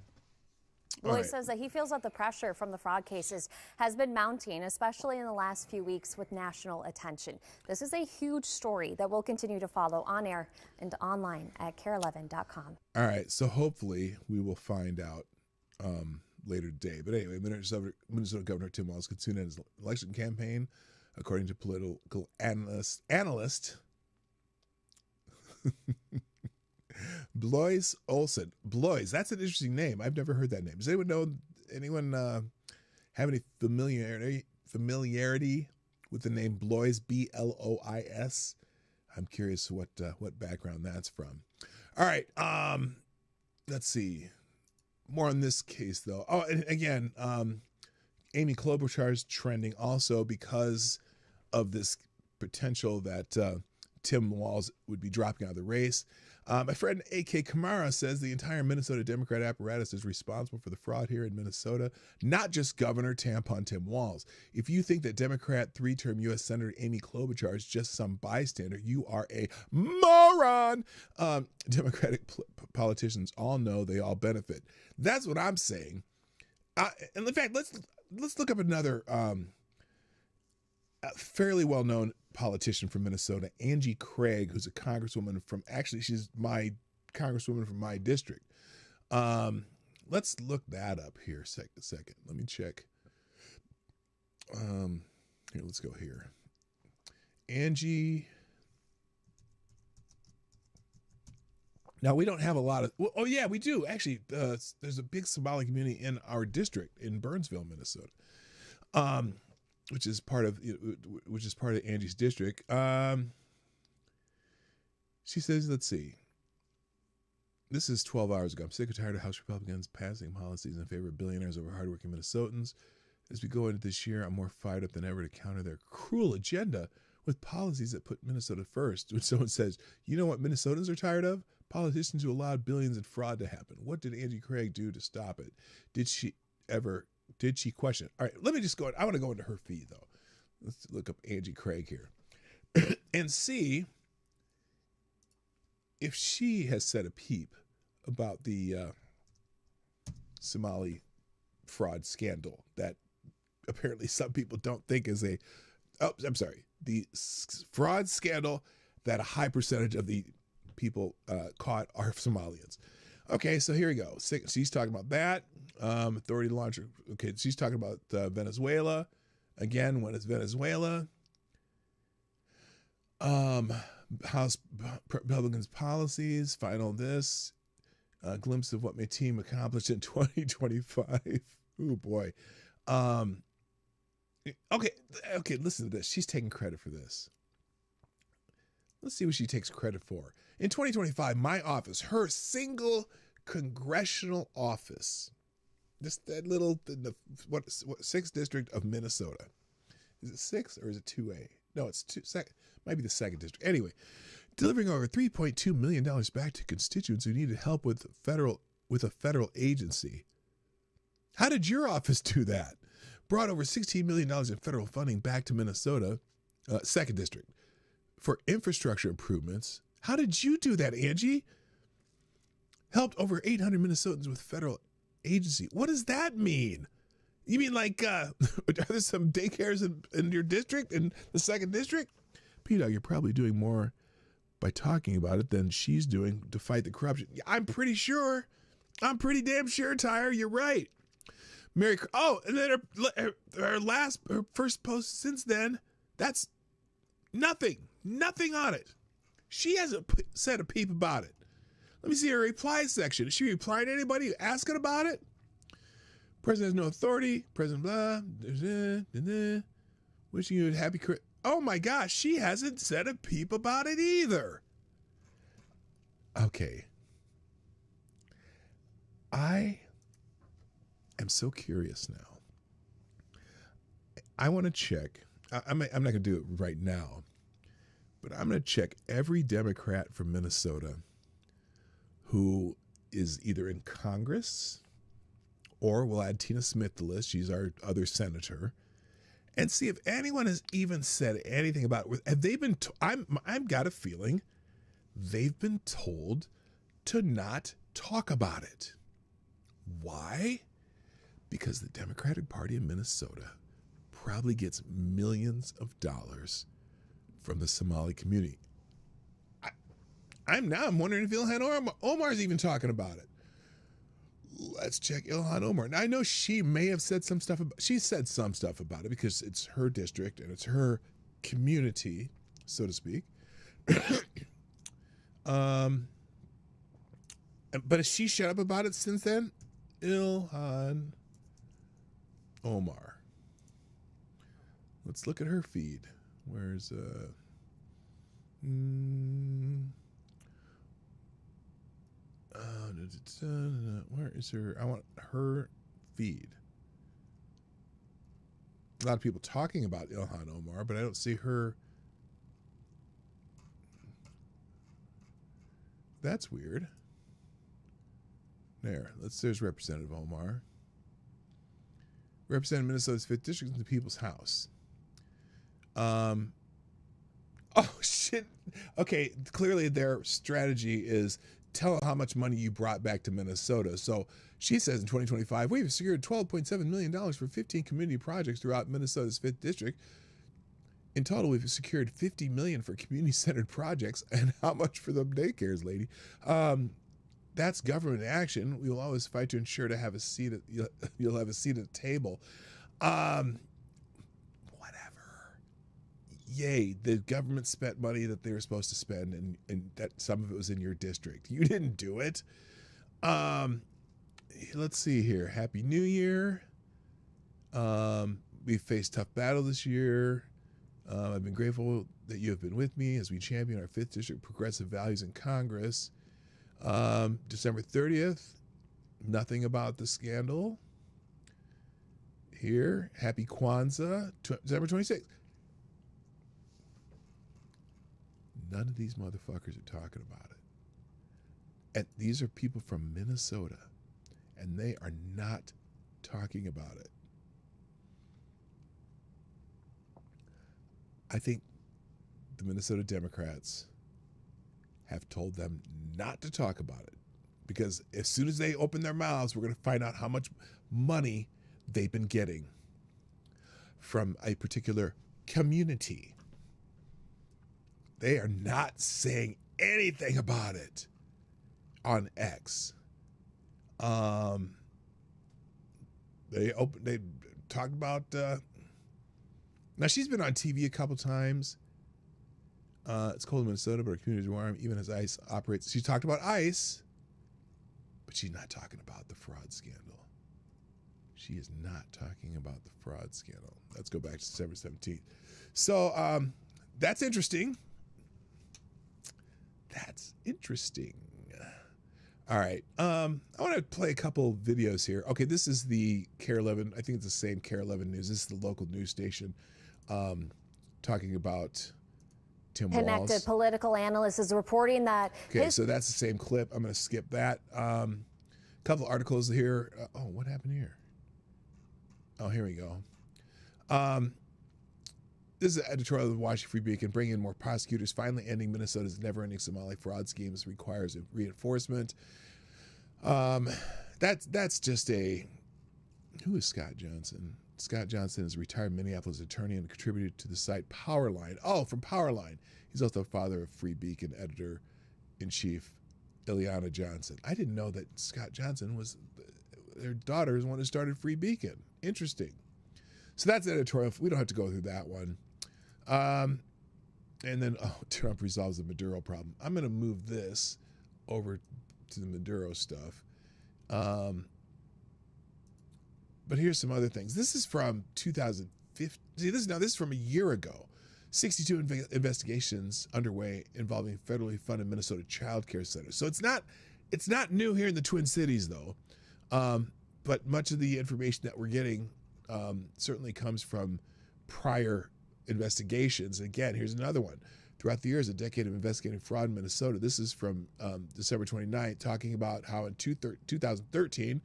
Well, he says that he feels that the pressure from the fraud cases has been mounting, especially in the last few weeks with national attention. This is a huge story that we'll continue to follow on air and online at KARE11.com. All right, so hopefully we will find out later today. But anyway, Minnesota Governor Tim Walz could soon end his election campaign according to political analyst Blois Olsen. Blois, that's an interesting name. I've never heard that name. Does anyone have any familiarity with the name Blois, B-L-O-I-S? I'm curious what background that's from. All right, let's see. More on this case, though. Oh, and again, Amy Klobuchar's trending also because of this potential that Tim Walz would be dropping out of the race. My friend A.K. Kamara says the entire Minnesota Democrat apparatus is responsible for the fraud here in Minnesota, not just Governor Tampon Tim Walz. If you think that Democrat 3-term U.S. Senator Amy Klobuchar is just some bystander, you are a moron. Democratic politicians all know they all benefit. That's what I'm saying. And in fact, let's look up another fairly well-known politician from Minnesota, Angie Craig, who's a congresswoman she's my congresswoman from my district. Let's look that up here. Second. Let me check. Here, let's go here. Angie. Now, we don't have a lot of, oh yeah, we do. Actually, there's a big Somali community in our district in Burnsville, Minnesota. Which is part of Angie's district. She says, let's see. This is 12 hours ago. I'm sick and tired of House Republicans passing policies in favor of billionaires over hardworking Minnesotans. As we go into this year, I'm more fired up than ever to counter their cruel agenda with policies that put Minnesota first. When someone says, you know what Minnesotans are tired of? Politicians who allowed billions in fraud to happen. What did Angie Craig do to stop it? Did she question it? All right, let me just go. I want to go into her feed, though. Let's look up Angie Craig here and see if she has said a peep about the Somali fraud scandal that apparently some people don't think is the fraud scandal that a high percentage of the people caught are Somalians. Okay, so here we go. She's talking about that. Authority to launch. Okay, she's talking about Venezuela. Again, when it's Venezuela. House Republicans' policies. Final this. A glimpse of what my team accomplished in 2025. Oh, boy. Okay, listen to this. She's taking credit for this. Let's see what she takes credit for. In 2025, my office, her single congressional office, just that little, what 6th district of Minnesota. Is it 6 or is it 2A? No, it's 2. Might be the 2nd district. Anyway, delivering over $3.2 million back to constituents who needed help with a federal agency. How did your office do that? Brought over $16 million in federal funding back to Minnesota, 2nd district, for infrastructure improvements. How did you do that, Angie? Helped over 800 Minnesotans with federal agency. What does that mean? You mean like, are there some daycares in your district, in the 2nd district? PDawg, you're probably doing more by talking about it than she's doing to fight the corruption. I'm pretty sure. I'm pretty damn sure, Tyre. You're right. And then her first post since then, that's nothing on it. She hasn't said a peep about it. Let me see her reply section. Is she replying to anybody asking about it? President has no authority. President blah. Wishing you a happy Christmas. Oh my gosh, she hasn't said a peep about it either. Okay. I am so curious now. I want to check. I'm not going to do it right now, but I'm going to check every Democrat from Minnesota who is either in Congress, or we'll add Tina Smith to the list. She's our other senator, and see if anyone has even said anything about it. Have they been? I've got a feeling they've been told to not talk about it. Why? Because the Democratic Party in Minnesota probably gets millions of dollars from the Somali community. I'm wondering if Ilhan Omar's even talking about it. Let's check Ilhan Omar. Now, I know she may have said some stuff about, she said some stuff about it because it's her district and it's her community, so to speak. But has she shut up about it since then? Ilhan Omar. Let's look at her feed. Where's where is her? I want her feed. A lot of people talking about Ilhan Omar, but I don't see her. That's weird. There's Representative Omar. Representing Minnesota's 5th District in the People's House. Oh, shit. Okay, clearly their strategy is tell how much money you brought back to Minnesota. So she says in 2025, we've secured $12.7 million for 15 community projects throughout Minnesota's 5th District. In total, we've secured $50 million for community-centered projects. And how much for the daycares, lady? That's government action. We will always fight to ensure to have a seat at, you'll have a seat at the table. Whatever. Yay, the government spent money that they were supposed to spend, and that some of it was in your district. You didn't do it. Let's see here. Happy New Year. We faced tough battle this year. I've been grateful that you have been with me as we champion our 5th District progressive values in Congress. December 30th, nothing about the scandal. Here, happy Kwanzaa, December 26th. None of these motherfuckers are talking about it. And these are people from Minnesota, and they are not talking about it. I think the Minnesota Democrats have told them not to talk about it, because as soon as they open their mouths, we're going to find out how much money they've been getting from a particular community. They are not saying anything about it on X. They talked about now she's been on TV a couple times. It's cold in Minnesota, but our community is warm, even as ICE operates. She talked about ICE, but she's not talking about the fraud scandal. She is not talking about the fraud scandal. Let's go back to December 17th. So that's interesting. That's interesting. All right. I want to play a couple videos here. Okay, this is the KARE 11. I think it's the same KARE 11 News. This is the local news station talking about Tim Walz. Connected political analyst is reporting that. Okay, so that's the same clip. I'm going to skip that. Couple articles here. Oh, what happened here? Oh, here we go. This is an editorial of the Washington Free Beacon. Bring in more prosecutors. Finally ending Minnesota's never-ending Somali fraud schemes requires a reinforcement. That's just a... Who is Scott Johnson? Scott Johnson is a retired Minneapolis attorney and contributed to the site Powerline. Oh, from Powerline. He's also the father of Free Beacon editor-in-chief Ileana Johnson. I didn't know that Scott Johnson was... Their daughter is the one who started Free Beacon. Interesting. So that's the editorial. We don't have to go through that one. And then, Trump resolves the Maduro problem. I'm going to move this over to the Maduro stuff. But here's some other things. This is from 2015. See, this is from a year ago. 62 investigations underway involving federally funded Minnesota child care centers. So it's not new here in the Twin Cities, though. But much of the information that we're getting certainly comes from prior investigations. Again, here's another one. Throughout the years, a decade of investigating fraud in Minnesota. This is from December 29th, talking about how in 2013,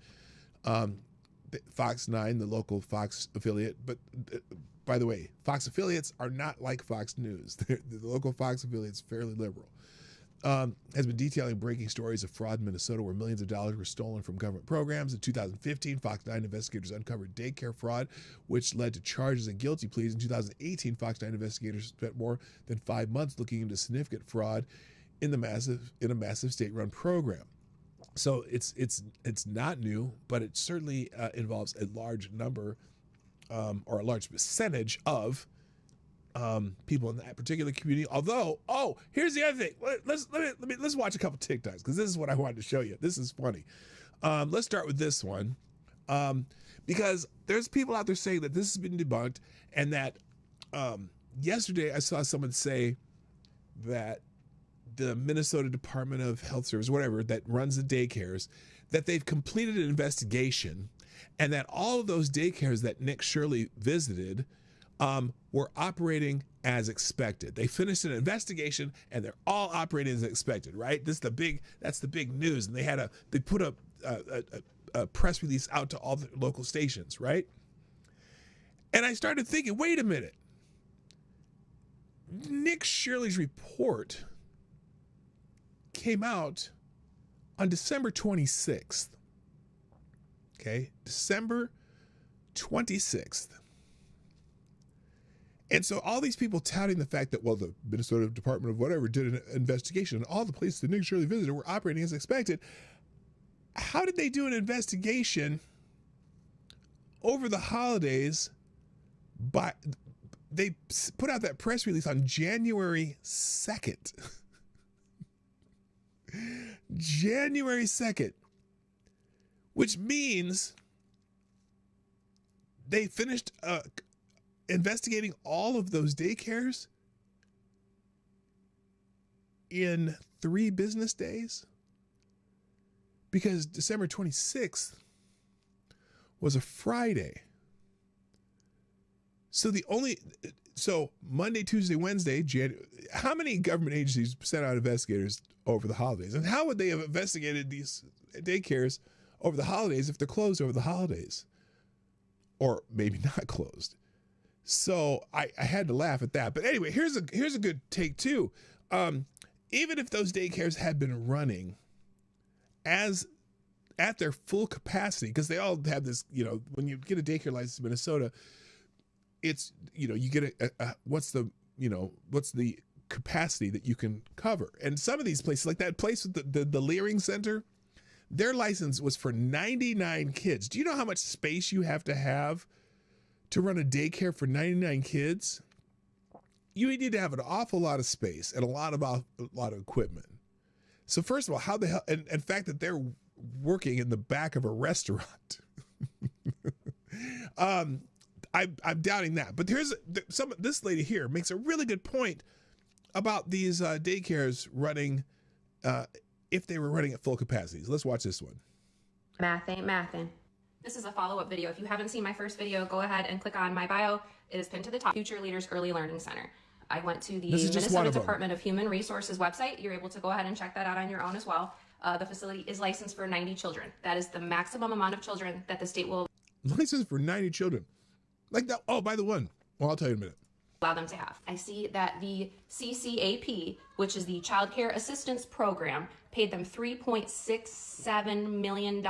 Fox 9, the local Fox affiliate, but by the way, Fox affiliates are not like Fox News. The local Fox affiliate's fairly liberal. Has been detailing breaking stories of fraud in Minnesota where millions of dollars were stolen from government programs. In 2015, Fox 9 investigators uncovered daycare fraud, which led to charges and guilty pleas. In 2018, Fox 9 investigators spent more than 5 months looking into significant fraud in a massive state-run program. So it's not new, but it certainly involves a large number or a large percentage of people in that particular community. Although, here's the other thing. Let's watch a couple TikToks, because this is what I wanted to show you. This is funny. Let's start with this one, because there's people out there saying that this has been debunked, and that yesterday I saw someone say that the Minnesota Department of Health Service, whatever, that runs the daycares, that they've completed an investigation, and that all of those daycares that Nick Shirley visited were operating as expected. They finished an investigation and they're all operating as expected, right? That's the big news. And they put a press release out to all the local stations, right? And I started thinking, wait a minute. Nick Shirley's report came out on December 26th. Okay, December 26th. And so all these people touting the fact that, well, the Minnesota Department of whatever did an investigation and all the places that Nick Shirley visited were operating as expected. How did they do an investigation over the holidays? They put out that press release on January 2nd. January 2nd, which means they finished investigating all of those daycares in 3 business days, because December 26th was a Friday. So Monday, Tuesday, Wednesday, how many government agencies sent out investigators over the holidays? And how would they have investigated these daycares over the holidays if they're closed over the holidays? Or maybe not closed. So I had to laugh at that. But anyway, here's a good take too. Even if those daycares had been running at their full capacity, because they all have this, when you get a daycare license in Minnesota, it's, you get what's the capacity that you can cover. And some of these places, like that place with the Leering Center, their license was for 99 kids. Do you know how much space you have to run a daycare for 99 kids? You need to have an awful lot of space and a lot of equipment. So first of all, how the hell, and the fact that they're working in the back of a restaurant. I'm doubting that. But this lady here makes a really good point about these daycares running, if they were running at full capacities. Let's watch this one. Math ain't mathin'. This is a follow-up video. If you haven't seen my first video, go ahead and click on my bio. It is pinned to the top. Future Leaders Early Learning Center. I went to the Minnesota Department of Human Resources website. You're able to go ahead and check that out on your own as well. The facility is licensed for 90 children. That is the maximum amount of children that the state will licensed for 90 children. Like that. Oh, by the one. Well, I'll tell you in a minute. Allow them to have. I see that the CCAP, which is the Child Care Assistance Program, paid them $3.67 million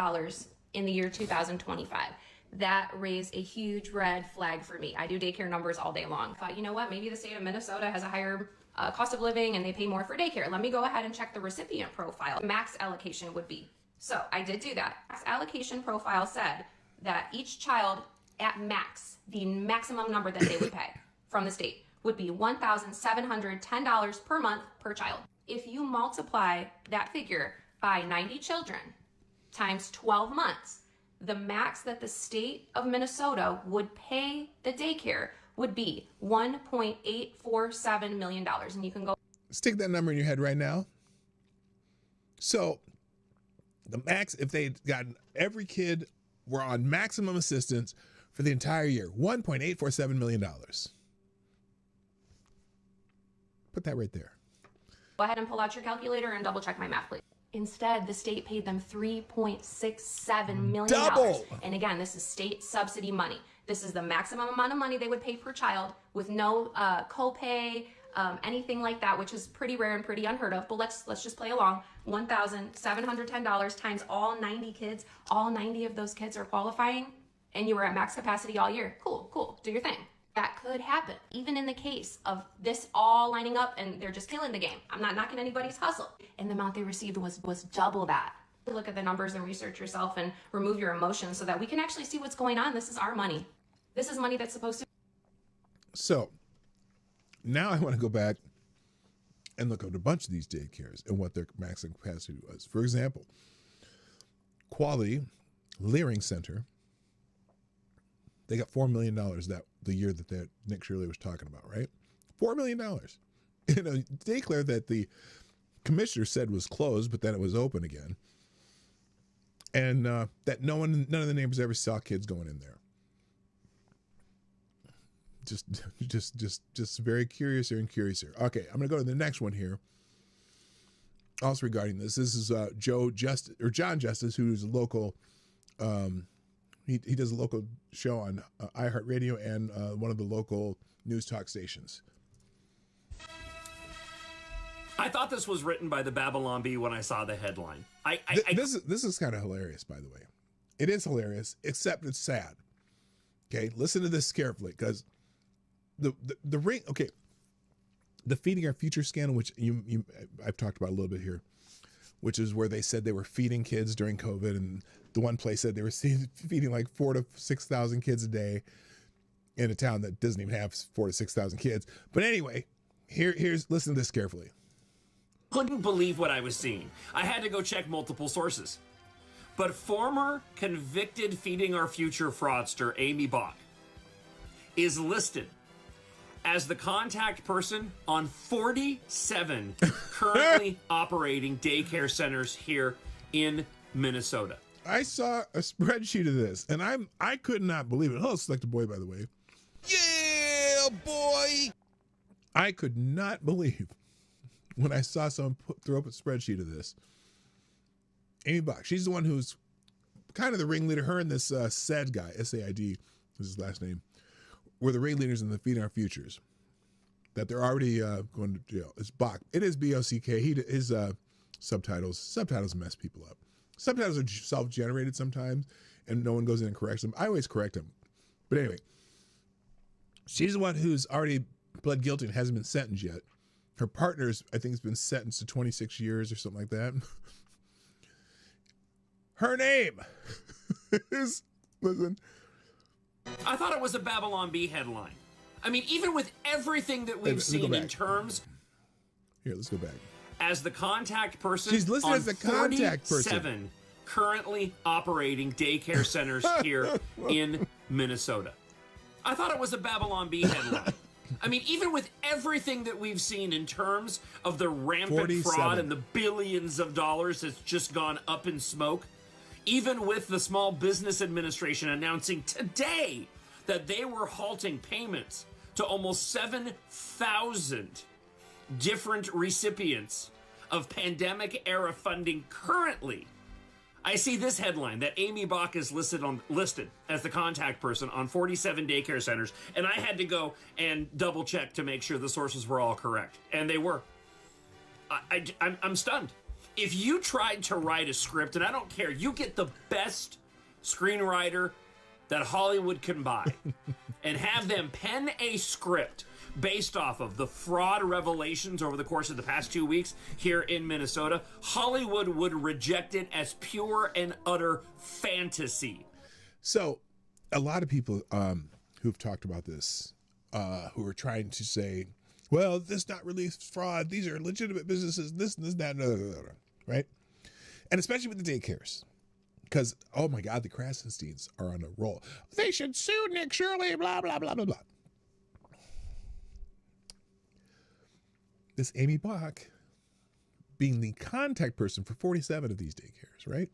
in the year 2025. That raised a huge red flag for me. I do daycare numbers all day long. I thought, you know what, maybe the state of Minnesota has a higher cost of living and they pay more for daycare. Let me go ahead and check the recipient profile. Max allocation would be. So I did do that. Max allocation profile said that each child at max, the maximum number that they would pay from the state would be $1,710 per month per child. If you multiply that figure by 90 children times 12 months, the max that the state of Minnesota would pay the daycare would be $1.847 million. And you can go stick that number in your head right now. So the max, if they had gotten every kid were on maximum assistance for the entire year, $1.847 million. Put that right there. Go ahead and pull out your calculator and double check my math, please. Instead, the state paid them $3.67 million. Double! And again, this is state subsidy money. This is the maximum amount of money they would pay per child with no copay, anything like that, which is pretty rare and pretty unheard of. But let's just play along. $1,710 times all 90 kids. All 90 of those kids are qualifying, and you were at max capacity all year. Cool. Do your thing. That could happen, even in the case of this all lining up and they're just killing the game. I'm not knocking anybody's hustle. And the amount they received was double that. look at the numbers and research yourself and remove your emotions so that we can actually see what's going on. This is our money. This is money that's supposed to. So now I want to go back and look at a bunch of these daycares and what their maximum capacity was. For example, Quality Leering Center, they got $4 million the year that Nick Shirley was talking about, right? $4 million. You know, daycare that the commissioner said was closed, but then it was open again, and that none of the neighbors ever saw kids going in there. Just very curiouser and curiouser. Okay, I'm gonna go to the next one here. Also regarding this is John Justice, who's a local. He does a local show on iHeartRadio and one of the local news talk stations. I thought this was written by the Babylon Bee when I saw the headline. This is kind of hilarious, by the way. It is hilarious, except it's sad. Okay, listen to this carefully, because the ring. Okay, the Feeding Our Future scandal, which I've talked about a little bit here, which is where they said they were feeding kids during COVID, and the one place said they were feeding like 4,000 to 6,000 kids a day in a town that doesn't even have 4,000 to 6,000 kids. But anyway, here's listen to this carefully. Couldn't believe what I was seeing. I had to go check multiple sources. But former convicted Feeding Our Future fraudster Amy Bach is listed as the contact person on 47 currently operating daycare centers here in Minnesota. I saw a spreadsheet of this, and I could not believe it. Hello, Select a Boy, by the way. Yeah, boy! I could not believe when I saw someone throw up a spreadsheet of this. Amy Bach, she's the one who's kind of the ringleader. Her and this SAID guy, S-A-I-D is his last name, were the ringleaders in the Feeding Our Futures. That they're already going to jail. It's Bach. It is B-O-C-K. His subtitles mess people up. Subtitles are self-generated sometimes, and no one goes in and corrects them. I always correct them. But anyway, she's the one who's already pled guilty and hasn't been sentenced yet. Her partner's, I think, has been sentenced to 26 years or something like that. Her name is, listen. I thought it was a Babylon Bee headline. I mean, even with everything that we've seen in terms... Here, let's go back. As the contact person, she's listed as the contact 47 person. Currently operating daycare centers here in Minnesota. I thought it was a Babylon Bee headline. I mean, even with everything that we've seen in terms of the rampant 47. fraud and the billions of dollars that's just gone up in smoke, even with the Small Business Administration announcing today that they were halting payments to almost 7,000 different recipients of pandemic-era funding currently. I see this headline that Amy Bach is listed as the contact person on 47 daycare centers, and I had to go and double-check to make sure the sources were all correct, and they were. I'm stunned. If you tried to write a script, and I don't care, you get the best screenwriter that Hollywood can buy, and have them pen a script based off of the fraud revelations over the course of the past 2 weeks here in Minnesota, Hollywood would reject it as pure and utter fantasy. So a lot of people who've talked about this, who are trying to say, well, this is not really fraud. These are legitimate businesses, this, that, right? And especially with the daycares. Because, oh my God, the Krasensteins are on a roll. They should sue Nick Shirley, blah, blah, blah, blah, blah. This Amy Bach being the contact person for 47 of these daycares, right?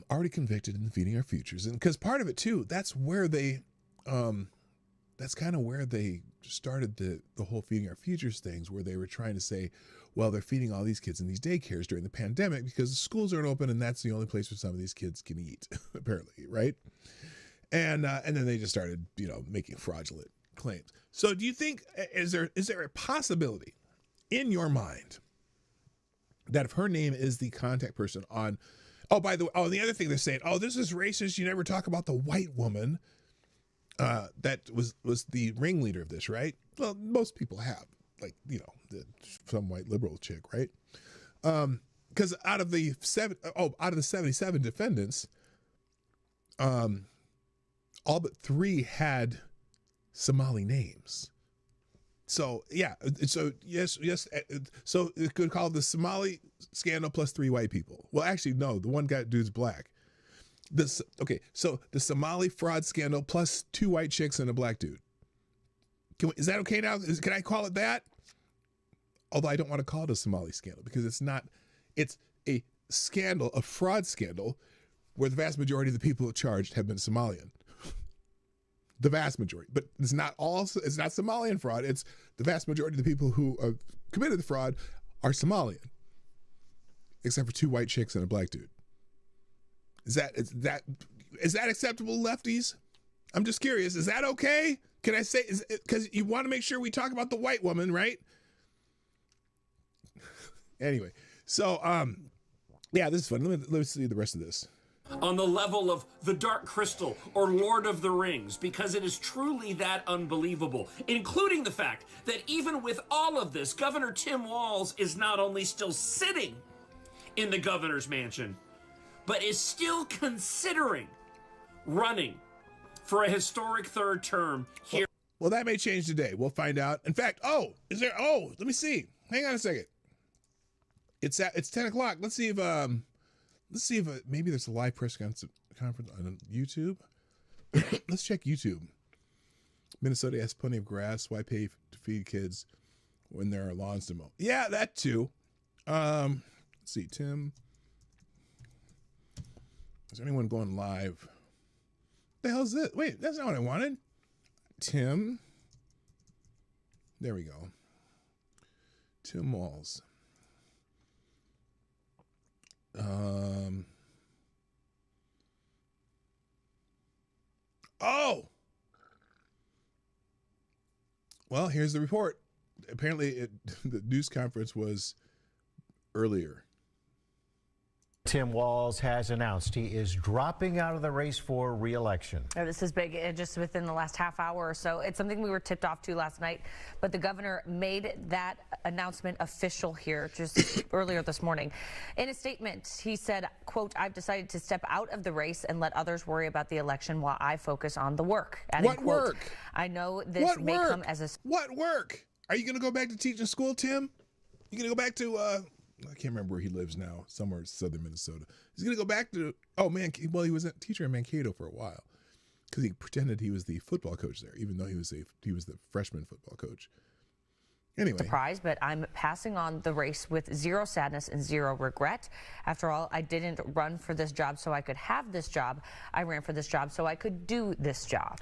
Already convicted in the Feeding Our Futures. And because part of it too, that's where they, that's kind of where they started the whole Feeding Our Futures things, where they were trying to say, well, they're feeding all these kids in these daycares during the pandemic because the schools aren't open and that's the only place where some of these kids can eat, apparently, right? And then they just started, making fraudulent claims. So do you think, is there a possibility in your mind that if her name is the contact person on, the other thing they're saying, this is racist, you never talk about the white woman that was the ringleader of this, right? Well, most people have, some white liberal chick, right? because out of the 77 defendants, all but 3 had Somali names. So yeah, so yes. So it could call the Somali scandal plus 3 white people. Well, actually, no. The one dude's black. So the Somali fraud scandal plus 2 white chicks and a black dude. Is that okay now? Can I call it that? Although I don't want to call it a Somali scandal because it's not. It's a scandal, a fraud scandal, where the vast majority of the people charged have been Somalian. The vast majority, but it's not all. It's not Somalian fraud. It's the vast majority of the people who committed the fraud are Somalian, except for 2 white chicks and a black dude. Is that acceptable, lefties? I'm just curious. Is that okay? Can I say? Because you want to make sure we talk about the white woman, right? Anyway, so yeah, this is fun. Let me see the rest of this. On the level of The Dark Crystal or Lord of the Rings, because it is truly that unbelievable, including the fact that even with all of this, Governor Tim Walz is not only still sitting in the governor's mansion, but is still considering running for a historic 3rd term here. Well, that may change today. We'll find out. In fact, let me see. Hang on a second. It's 10 o'clock. Let's see if maybe there's a live press conference on YouTube. Let's check YouTube. Minnesota has plenty of grass. Why pay to feed kids when there are lawns to mow? Yeah, that too. Let's see, Tim. Is there anyone going live? The hell's this? Wait, that's not what I wanted. Tim. There we go. Tim Walz. Oh! Well, here's the report. Apparently, the news conference was earlier. Tim Walz has announced he is dropping out of the race for re-election. Oh, this is big, just within the last half hour or so. It's something we were tipped off to last night, but the governor made that announcement official here just earlier this morning. In a statement, he said, quote, "I've decided to step out of the race and let others worry about the election while I focus on the work." Adding, What quote, work? "I know this may come as a..." What work? Are you going to go back to teaching school, Tim? You going to go back to, I can't remember where he lives now, somewhere in southern Minnesota. He's going to go back to, he was a teacher in Mankato for a while because he pretended he was the football coach there, even though he was the freshman football coach. Anyway. Surprise, but I'm passing on the race with 0 sadness and 0 regret. After all, I didn't run for this job so I could have this job. I ran for this job so I could do this job.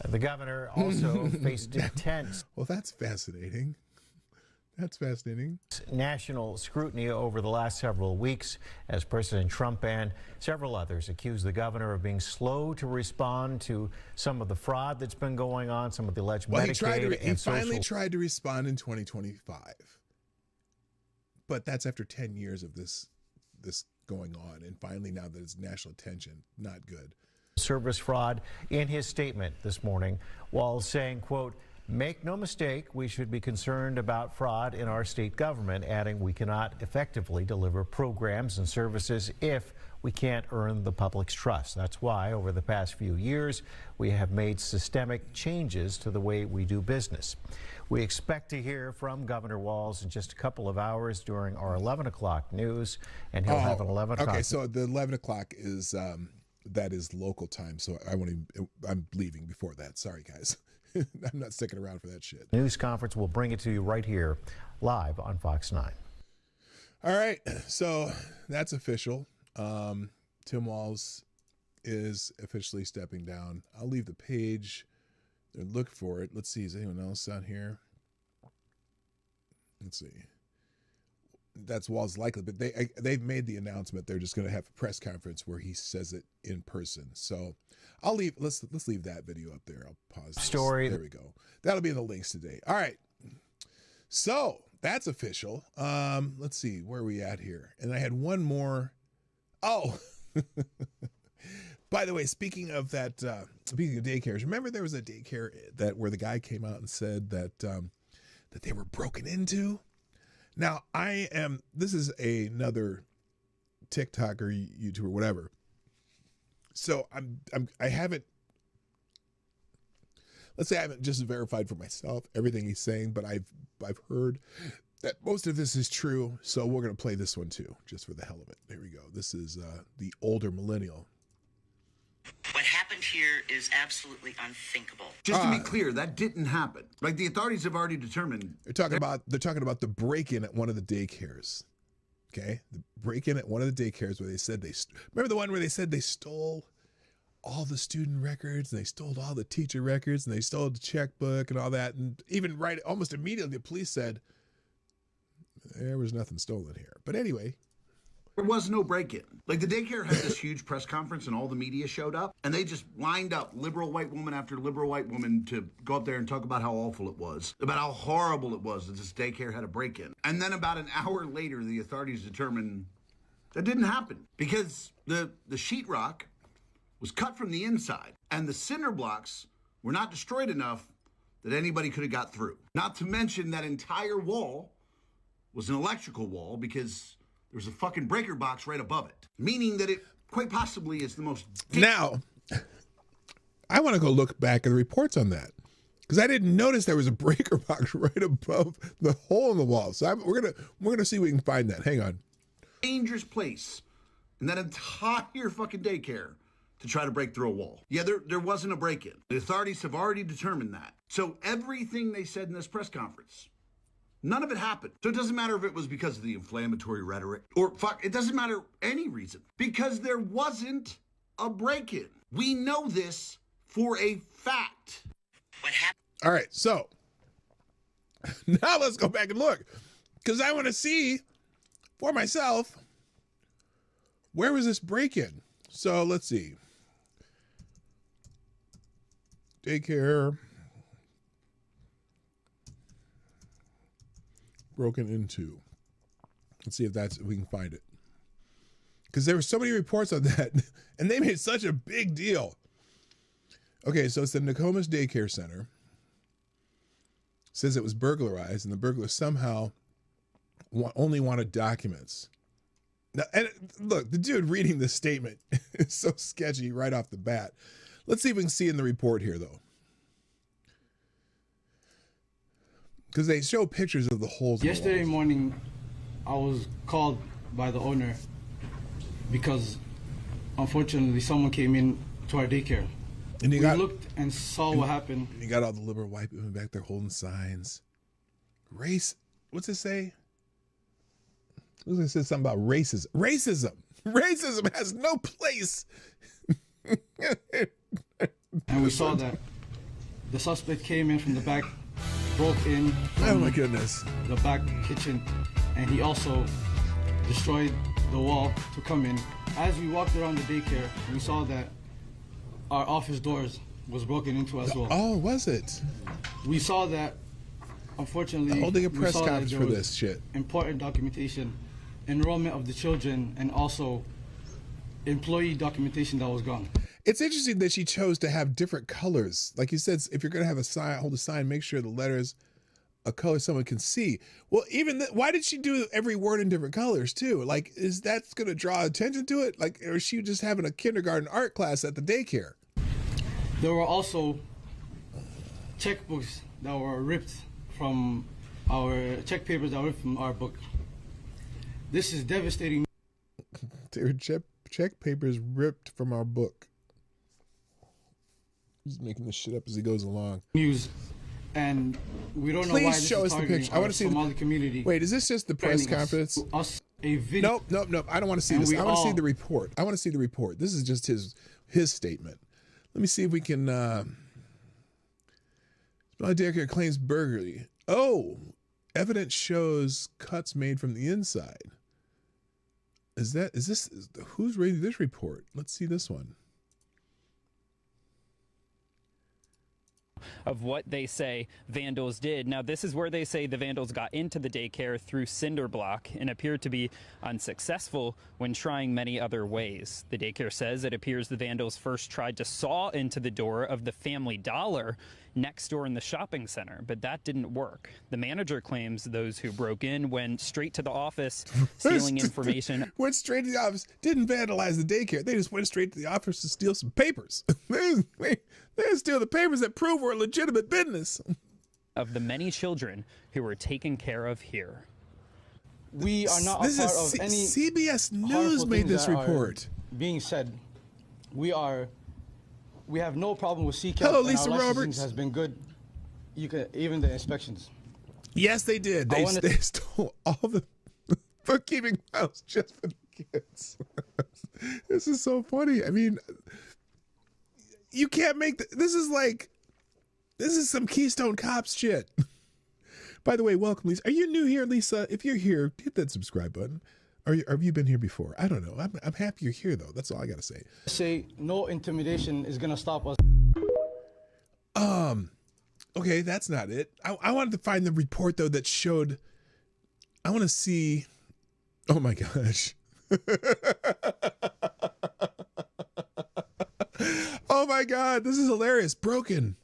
The governor also faced intense. Well, that's fascinating. That's fascinating. National scrutiny over the last several weeks as President Trump and several others accused the governor of being slow to respond to some of the fraud that's been going on, some of the alleged Medicaid he finally tried to respond in 2025. But that's after 10 years of this going on, and finally now that it's national attention, not good. Service fraud in his statement this morning, while saying, quote, "Make no mistake, we should be concerned about fraud in our state government," adding, "We cannot effectively deliver programs and services if we can't earn the public's trust. That's why over the past few years, we have made systemic changes to the way we do business." We expect to hear from Governor Walz in just a couple of hours during our 11 o'clock news, and he'll have an 11 o'clock. Okay, so the 11 o'clock is, that is local time, so I'm leaving before that. Sorry, guys. I'm not sticking around for that shit. News conference will bring it to you right here, live on Fox 9. All right, so that's official. Tim Walz is officially stepping down. I'll leave the page and look for it. Let's see, is anyone else out here? Let's see. That's Walz likely, but they've made the announcement. They're just going to have a press conference where he says it in person. So I'll leave. Let's leave that video up there. I'll pause this. Story. There we go. That'll be in the links today. All right. So that's official. Let's see where are we at here. And I had one more. Oh, by the way, speaking of that, speaking of daycares, remember there was a daycare where the guy came out and said that they were broken into. Now this is another TikTok or YouTube or whatever. So I haven't, let's say I haven't just verified for myself everything he's saying, but I've heard that most of this is true. So we're going to play this one too, just for the hell of it. Here we go. This is the older millennial. What happened here is absolutely unthinkable. Just to be clear, that didn't happen. Like, the authorities have already determined. They're talking about the break-in at one of the daycares. Okay, the break-in at one of the daycares where they said remember the one where they said they stole all the student records and they stole all the teacher records and they stole the checkbook and all that, and even almost immediately the police said there was nothing stolen here. But anyway. There was no break-in. Like, the daycare had this huge press conference and all the media showed up and they just lined up liberal white woman after liberal white woman to go up there and talk about how awful it was, about how horrible it was that this daycare had a break-in. And then about an hour later, the authorities determined that didn't happen because the sheetrock was cut from the inside and the cinder blocks were not destroyed enough that anybody could have got through. Not to mention that entire wall was an electrical wall because there's a fucking breaker box right above it, meaning that it quite possibly is the most... Now, I want to go look back at the reports on that because I didn't notice there was a breaker box right above the hole in the wall. So we're gonna see if we can find that. Hang on. Dangerous place in that entire fucking daycare to try to break through a wall. Yeah, there wasn't a break-in. The authorities have already determined that. So everything they said in this press conference, none of it happened. So it doesn't matter if it was because of the inflammatory rhetoric or it doesn't matter any reason because there wasn't a break-in. We know this for a fact. What happened? All right, so now let's go back and look because I want to see for myself where was this break-in. So let's see. Daycare. Broken into. Let's see if we can find it. Because there were so many reports on that, and they made such a big deal. Okay, so it's the Nokomis Daycare Center. Says it was burglarized, and the burglar somehow only wanted documents. Now, and look, the dude reading this statement is so sketchy right off the bat. Let's see if we can see in the report here, though. Because they show pictures of the holes. Yesterday morning, I was called by the owner because, unfortunately, someone came in to our daycare. And we looked and saw what happened. You got all the liberal white women back there holding signs. Race. What's it say? It says something about racism. Racism has no place. And we saw that the suspect came in from the back, broke in from oh my goodness, the back kitchen, and he also destroyed the wall to come in. As we walked around the daycare, we saw that our office doors was broken into as well. Oh, was it? We saw that, unfortunately, holding a press conference for this shit. Important documentation, enrollment of the children, and also employee documentation that was gone. It's interesting that she chose to have different colors. Like you said, if you're going to have a sign, hold a sign, make sure the letters a color someone can see. Well, even why did she do every word in different colors too? Like, is that going to draw attention to it? Like, or is she just having a kindergarten art class at the daycare? There were also checkbooks that were ripped from our check papers that were ripped from our book. This is devastating. There were check papers ripped from our book. He's making this shit up as he goes along. News, and we don't know why this show is us the picture. I want to see Somali community. Wait, is this just the press conference? Us a video. Nope. I don't want to see this. I want to see the report. I want to see the report. This is just his statement. Let me see if we can. Daycare claims burglary. Oh, evidence shows cuts made from the inside. Is this who's reading this report? Let's see this one. Of what they say vandals did. Now, this is where they say the vandals got into the daycare through cinder block and appeared to be unsuccessful when trying many other ways. The daycare says it appears the vandals first tried to saw into the door of the Family Dollar next door in the shopping center, but that didn't work. The manager claims those who broke in went straight to the office, stealing information. Went straight to the office, didn't vandalize the daycare. They just went straight to the office to steal some papers. they steal the papers that prove we're a legitimate business. Of the many children who were taken care of here. We are not a part of any CBS News made this report. Being said, we have no problem with CCAP. Hello, and Lisa our licensing Roberts. has been good. Even the inspections. Yes, they did. They stole all the bookkeeping files just for the kids. This is so funny. I mean, you can't make this is some Keystone Cops shit. By the way, welcome, Lisa. Are you new here, Lisa? If you're here, hit that subscribe button. Have you been here before? I don't know. I'm happy you're here, though. That's all I got to say. Say no intimidation is going to stop us. Okay, that's not it. I wanted to find the report, though, that showed... I want to see... Oh, my gosh. Oh, my God. This is hilarious. Broken.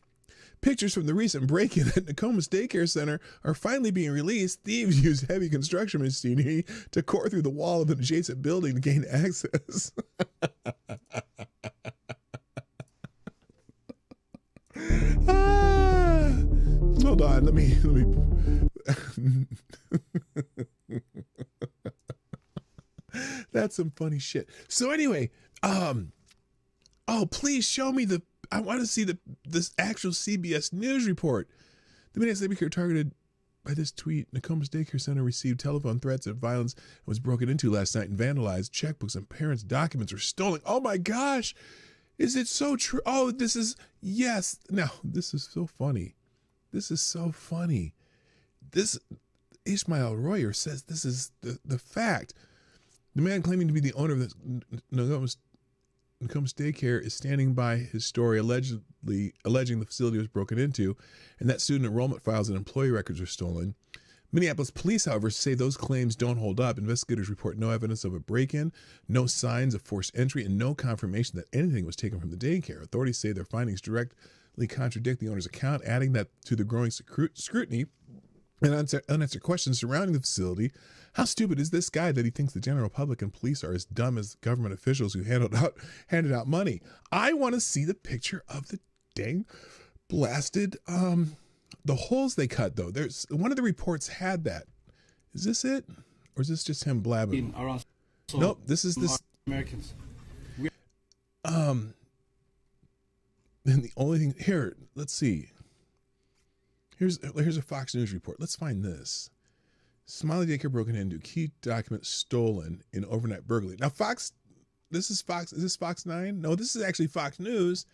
Pictures from the recent break-in at Nokomis Daycare Center are finally being released. Thieves used heavy construction machinery to core through the wall of an adjacent building to gain access. Hold on, let me. That's some funny shit. So anyway, oh, please show me I want to see this actual CBS News report. The Minneapolis Labor Care targeted by this tweet. Nokomis Daycare Center received telephone threats of violence and was broken into last night and vandalized. Checkbooks and parents' documents were stolen. Oh my gosh. Is it so true? Oh, this is, yes. Now, this is so funny. This is so funny. This, Ishmael Royer says this is the fact. The man claiming to be the owner of this Nokomis Daycare is standing by his story, alleging the facility was broken into and that student enrollment files and employee records were stolen. Minneapolis police, however, say those claims don't hold up. Investigators report no evidence of a break-in, no signs of forced entry, and no confirmation that anything was taken from the daycare. Authorities say their findings directly contradict the owner's account, adding that to the growing scrutiny and unanswered questions surrounding the facility. How stupid is this guy that he thinks the general public and police are as dumb as government officials who handed out money? I want to see the picture of the dang blasted the holes they cut, though. There's one of the reports had that. Is this it, or is this just him blabbing? Nope. This is this. Americans. And the only thing here, let's see. Here's a Fox News report. Let's find this. Smiley Daycare broken into, key documents stolen in overnight burglary. Now, Fox, this is Fox. Is this Fox 9? No, this is actually Fox News.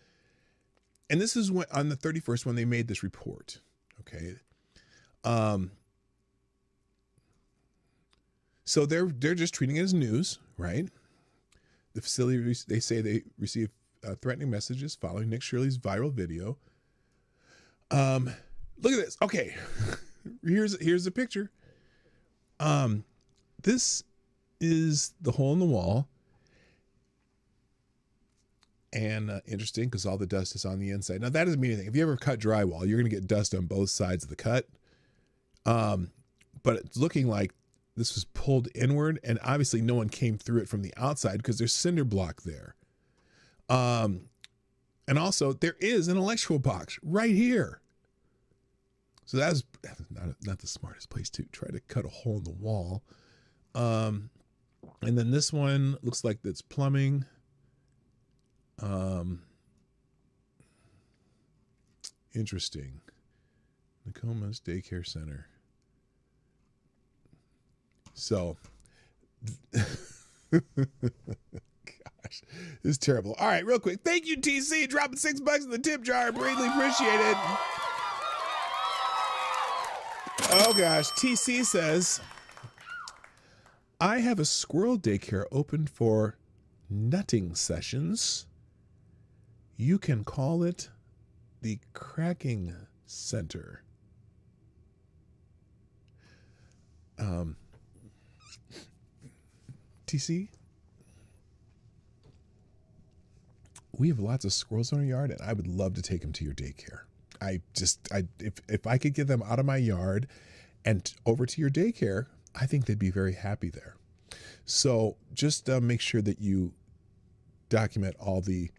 And this is when, on the 31st when they made this report. Okay. So they're just treating it as news, right? The facility, they say they received threatening messages following Nick Shirley's viral video. Look at this. Okay. Here's the picture. This is the hole in the wall. And interesting because all the dust is on the inside. Now, that doesn't mean anything. If you ever cut drywall, you're going to get dust on both sides of the cut. But it's looking like this was pulled inward, and obviously no one came through it from the outside because there's cinder block there. And also, there is an electrical box right here. So that's not the smartest place to try to cut a hole in the wall. And then this one looks like it's plumbing. Interesting. Nokomis Daycare Center. So, gosh, this is terrible. All right, real quick. Thank you, TC. Dropping $6 in the tip jar. Greatly appreciate it. Oh, gosh. TC says, I have a squirrel daycare open for nutting sessions. You can call it the Cracking Center. TC, we have lots of squirrels in our yard, and I would love to take them to your daycare. if I could get them out of my yard and over to your daycare, I think they'd be very happy there. So just make sure that you document all the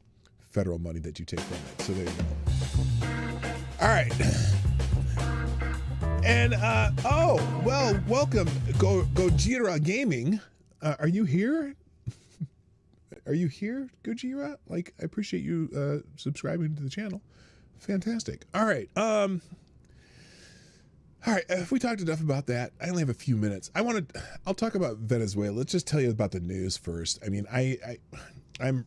federal money that you take from it. So there you go. All right. And welcome, Gojira Gaming. Are you here? Are you here, Gojira? Like, I appreciate you subscribing to the channel. Fantastic. All right. All right. If we talked enough about that, I only have a few minutes. I'll talk about Venezuela. Let's just tell you about the news first. I mean, I'm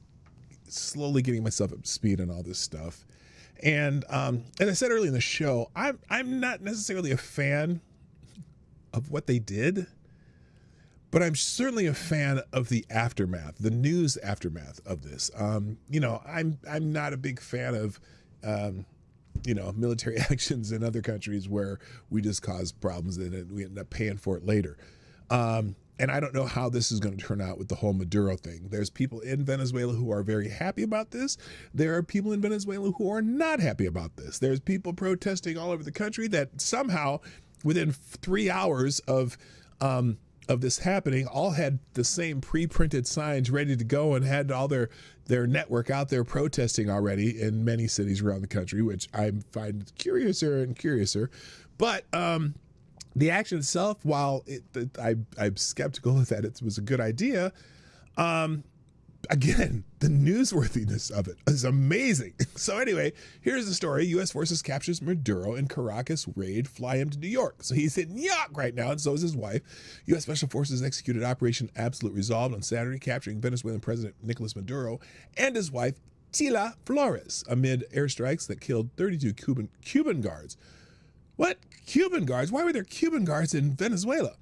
slowly getting myself up to speed on all this stuff. And as I said earlier in the show, I'm not necessarily a fan of what they did, but I'm certainly a fan of the aftermath, the news aftermath of this. You know, I'm not a big fan of you know, military actions in other countries where we just cause problems and we end up paying for it later. And I don't know how this is going to turn out with the whole Maduro thing. There's people in Venezuela who are very happy about this. There are people in Venezuela who are not happy about this. There's people protesting all over the country that somehow within 3 hours of this happening all had the same pre-printed signs ready to go and had all their network out there protesting already in many cities around the country, which I find curiouser and curiouser. But the action itself, while I'm skeptical that it was a good idea, again, the newsworthiness of it is amazing. So anyway, here's the story. U.S. forces captures Maduro in Caracas raid, fly him to New York. So he's in New York right now, and so is his wife. U.S. Special Forces executed Operation Absolute Resolve on Saturday, capturing Venezuelan President Nicolas Maduro and his wife, Tila Flores, amid airstrikes that killed 32 Cuban guards. What? Cuban guards? Why were there Cuban guards in Venezuela?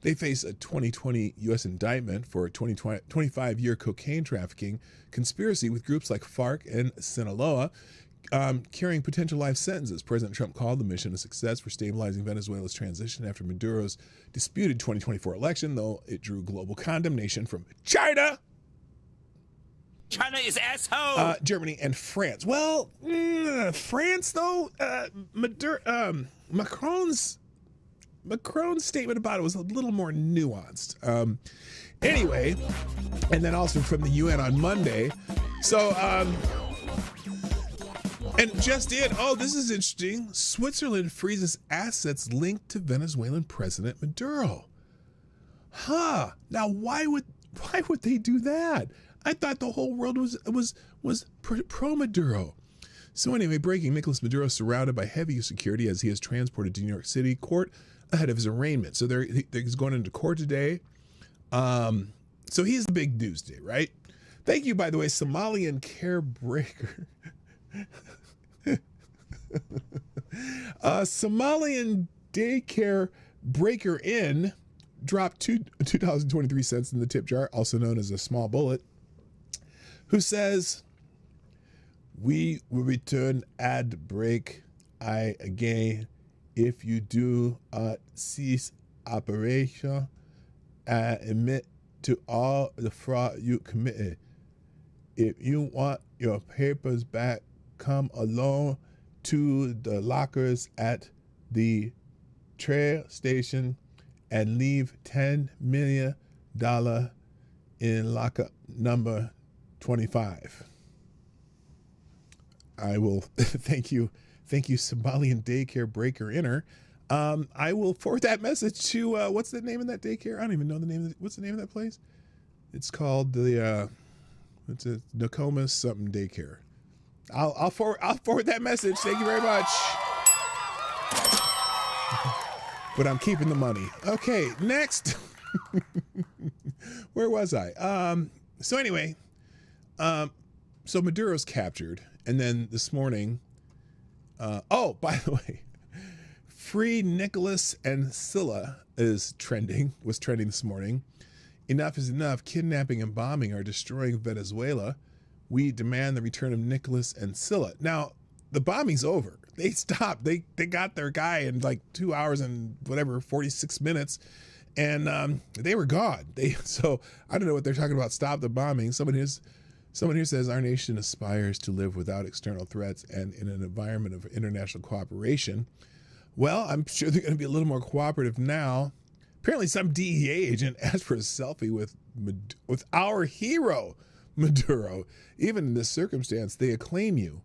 They face a 2020 U.S. indictment for a 25-year cocaine trafficking conspiracy with groups like FARC and Sinaloa, carrying potential life sentences. President Trump called the mission a success for stabilizing Venezuela's transition after Maduro's disputed 2024 election, though it drew global condemnation from China. China is asshole. Germany and France. Well, France though, Macron's statement about it was a little more nuanced. Anyway, and then also from the UN on Monday. So, and just in, oh, this is interesting. Switzerland freezes assets linked to Venezuelan President Maduro. Huh? Now, why would they do that? I thought the whole world was pro Maduro. So anyway, breaking, Nicolas Maduro surrounded by heavy security as he is transported to New York City court ahead of his arraignment. So he's going into court today. So he's the big news today, right? Thank you, by the way, Somalian Care Breaker. Somalian Daycare Breaker Inn dropped $2.23 in the tip jar, also known as a small bullet, who says, "We will return ad break again if you do cease operation and admit to all the fraud you committed. If you want your papers back, come along to the lockers at the train station and leave $10 million in lockup number 25. I will thank you, Somalian Daycare Breaker Inner. I will forward that message to what's the name of that daycare? I don't even know the name. What's the name of that place? It's called the it's a Nokomis something daycare. I'll forward that message. Thank you very much. But I'm keeping the money. Okay, next. Where was I? So anyway, so Maduro's captured, and then this morning, oh, by the way, free Nicholas and Scylla was trending this morning. Enough is enough. Kidnapping and bombing are destroying Venezuela. We demand the return of Nicholas and Scylla. Now, the bombing's over. They stopped. They got their guy in like 2 hours and whatever, 46 minutes. And they were gone. So I don't know what they're talking about. Stop the bombing. Someone is Someone here says our nation aspires to live without external threats and in an environment of international cooperation. Well, I'm sure they're going to be a little more cooperative now. Apparently, some DEA agent asked for a selfie with our hero, Maduro. Even in this circumstance, they acclaim you.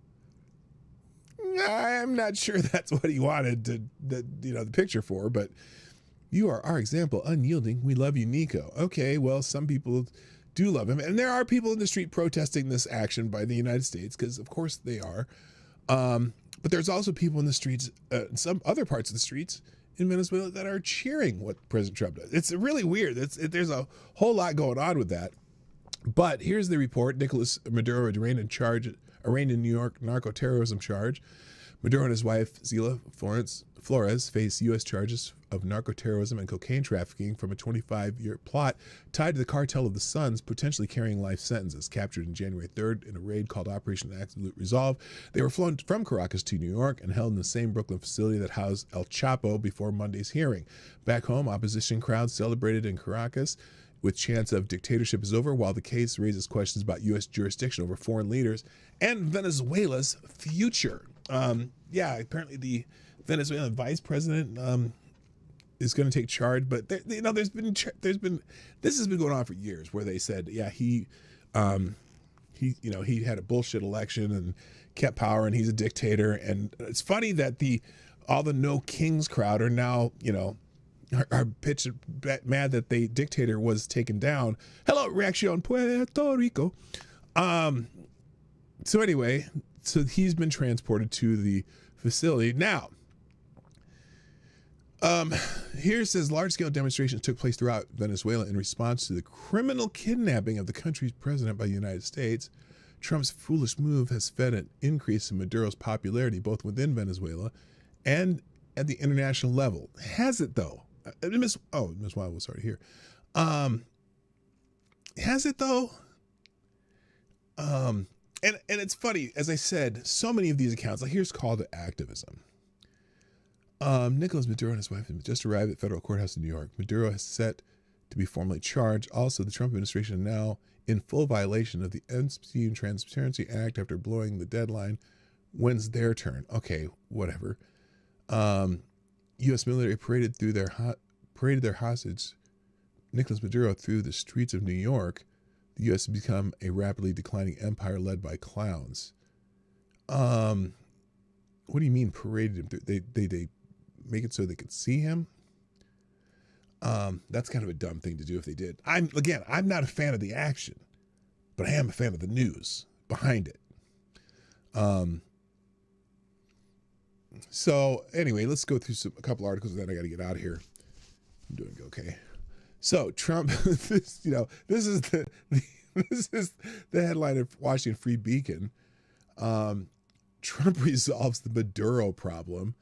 I'm not sure that's what he wanted the picture for, but you are our example, unyielding. We love you, Nico. Okay, well, some people do love him, and there are people in the street protesting this action by the United States, because of course they are. But there's also people in the streets, some other parts of the streets in Venezuela that are cheering what President Trump does. It's really weird. There's a whole lot going on with that. But here's the report. Nicolas Maduro arraigned in New York narco-terrorism charge. Maduro and his wife, Zila Flores, face U.S. charges of narco-terrorism and cocaine trafficking from a 25-year plot tied to the cartel of the Suns, potentially carrying life sentences. Captured on January 3rd in a raid called Operation Absolute Resolve, they were flown from Caracas to New York and held in the same Brooklyn facility that housed El Chapo before Monday's hearing. Back home, opposition crowds celebrated in Caracas with chants of dictatorship is over, while the case raises questions about U.S. jurisdiction over foreign leaders and Venezuela's future. Apparently the Venezuelan vice president is going to take charge, but this has been going on for years, where they said, he had a bullshit election and kept power, and he's a dictator. And it's funny that all the No Kings crowd are now, are pitched mad that the dictator was taken down. Hello, Reaction Puerto Rico. So anyway, so he's been transported to the facility. Now, here it says large-scale demonstrations took place throughout Venezuela in response to the criminal kidnapping of the country's president by the United States. Trump's foolish move has fed an increase in Maduro's popularity both within Venezuela and at the international level. Has it, though? Miss Wild was already here. Has it, though? And it's funny, as I said, so many of these accounts, like here's call to activism. Nicolas Maduro and his wife have just arrived at federal courthouse in New York. Maduro is set to be formally charged. Also, the Trump administration is now in full violation of the Amnesty and Transparency Act after blowing the deadline. When's their turn? Okay, whatever. U.S. military paraded their hostage, Nicolas Maduro, through the streets of New York. The U.S. has become a rapidly declining empire led by clowns. What do you mean paraded him through? They make it so they could see him? That's kind of a dumb thing to do if they did. I'm not a fan of the action, but I am a fan of the news behind it. So anyway, let's go through a couple articles, and then I got to get out of here. I'm doing okay. So Trump, this is the headline of Washington Free Beacon. Trump resolves the Maduro problem.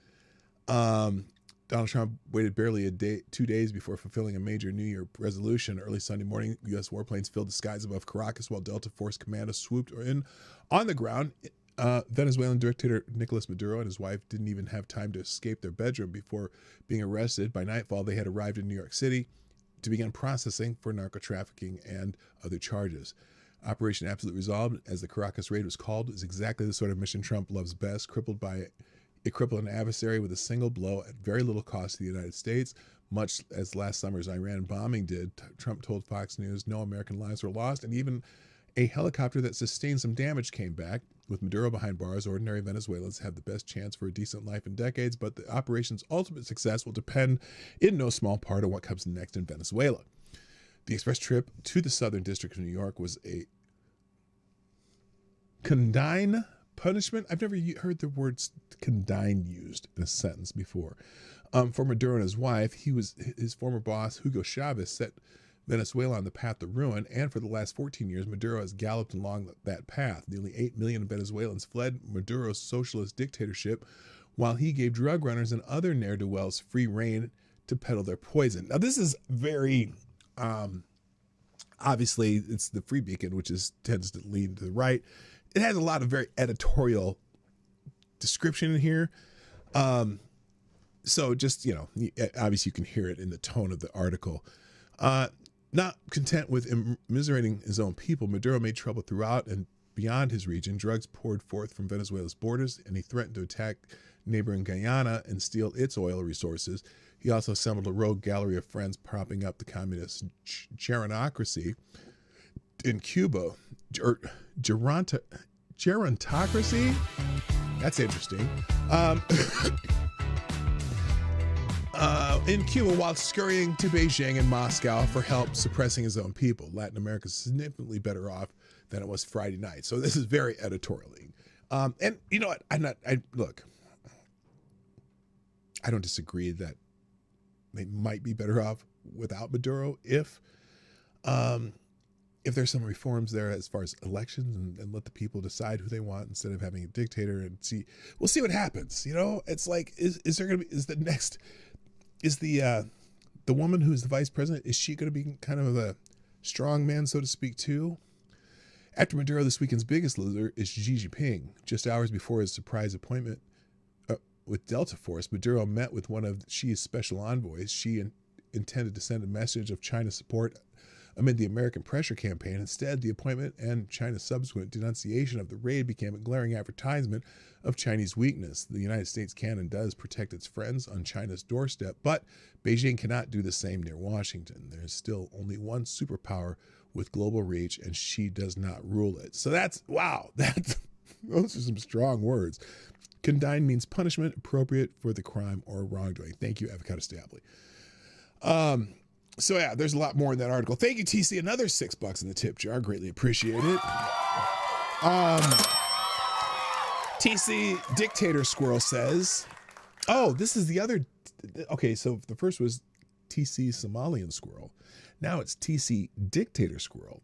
Donald Trump waited barely 2 days before fulfilling a major New Year resolution. Early Sunday morning, U.S. warplanes filled the skies above Caracas while Delta Force commandos swooped in on the ground. Venezuelan dictator Nicolas Maduro and his wife didn't even have time to escape their bedroom before being arrested. By nightfall, they had arrived in New York City to begin processing for narco trafficking and other charges. Operation Absolute Resolve, as the Caracas raid was called, is exactly the sort of mission Trump loves best. It crippled an adversary with a single blow at very little cost to the United States, much as last summer's Iran bombing did. Trump told Fox News no American lives were lost, and even a helicopter that sustained some damage came back. With Maduro behind bars, ordinary Venezuelans have the best chance for a decent life in decades, but the operation's ultimate success will depend in no small part on what comes next in Venezuela. The express trip to the Southern District of New York was a condign punishment. I've never heard the words condign used in a sentence before. For Maduro and his wife, his former boss, Hugo Chavez, set Venezuela on the path to ruin, and for the last 14 years, Maduro has galloped along that path. Nearly 8 million Venezuelans fled Maduro's socialist dictatorship, while he gave drug runners and other ne'er-do-wells free rein to peddle their poison. Now, this is very, obviously, it's the Free Beacon, which tends to lean to the right. It has a lot of very editorial description in here. So just, obviously you can hear it in the tone of the article. Not content with immiserating his own people, Maduro made trouble throughout and beyond his region. Drugs poured forth from Venezuela's borders, and he threatened to attack neighboring Guyana and steal its oil resources. He also assembled a rogue gallery of friends propping up the communist gerontocracy in Cuba. Gerontocracy? That's interesting. In Cuba, while scurrying to Beijing and Moscow for help suppressing his own people. Latin America is significantly better off than it was Friday night. So this is very editorially. And you know what? Look, I don't disagree that they might be better off without Maduro if there's some reforms there as far as elections and let the people decide who they want instead of having a dictator and we'll see what happens. You know, it's like, is the woman who's the vice president, is she going to be kind of a strong man, so to speak, too? After Maduro, this weekend's biggest loser is Xi Jinping. Just hours before his surprise appointment with Delta Force, Maduro met with one of Xi's special envoys. Xi intended to send a message of China's support amid the American pressure campaign. Instead, the appointment and China's subsequent denunciation of the raid became a glaring advertisement of Chinese weakness. The United States can and does protect its friends on China's doorstep, but Beijing cannot do the same near Washington. There is still only one superpower with global reach, and Xi does not rule it. So wow, those are some strong words. Condign means punishment appropriate for the crime or wrongdoing. Thank you, Avocado Stabley. So yeah, there's a lot more in that article. Thank you, TC. Another $6 in the tip jar. Greatly appreciate it. TC Dictator Squirrel says, oh, this is the other. Okay, so the first was TC Somalian Squirrel. Now it's TC Dictator Squirrel,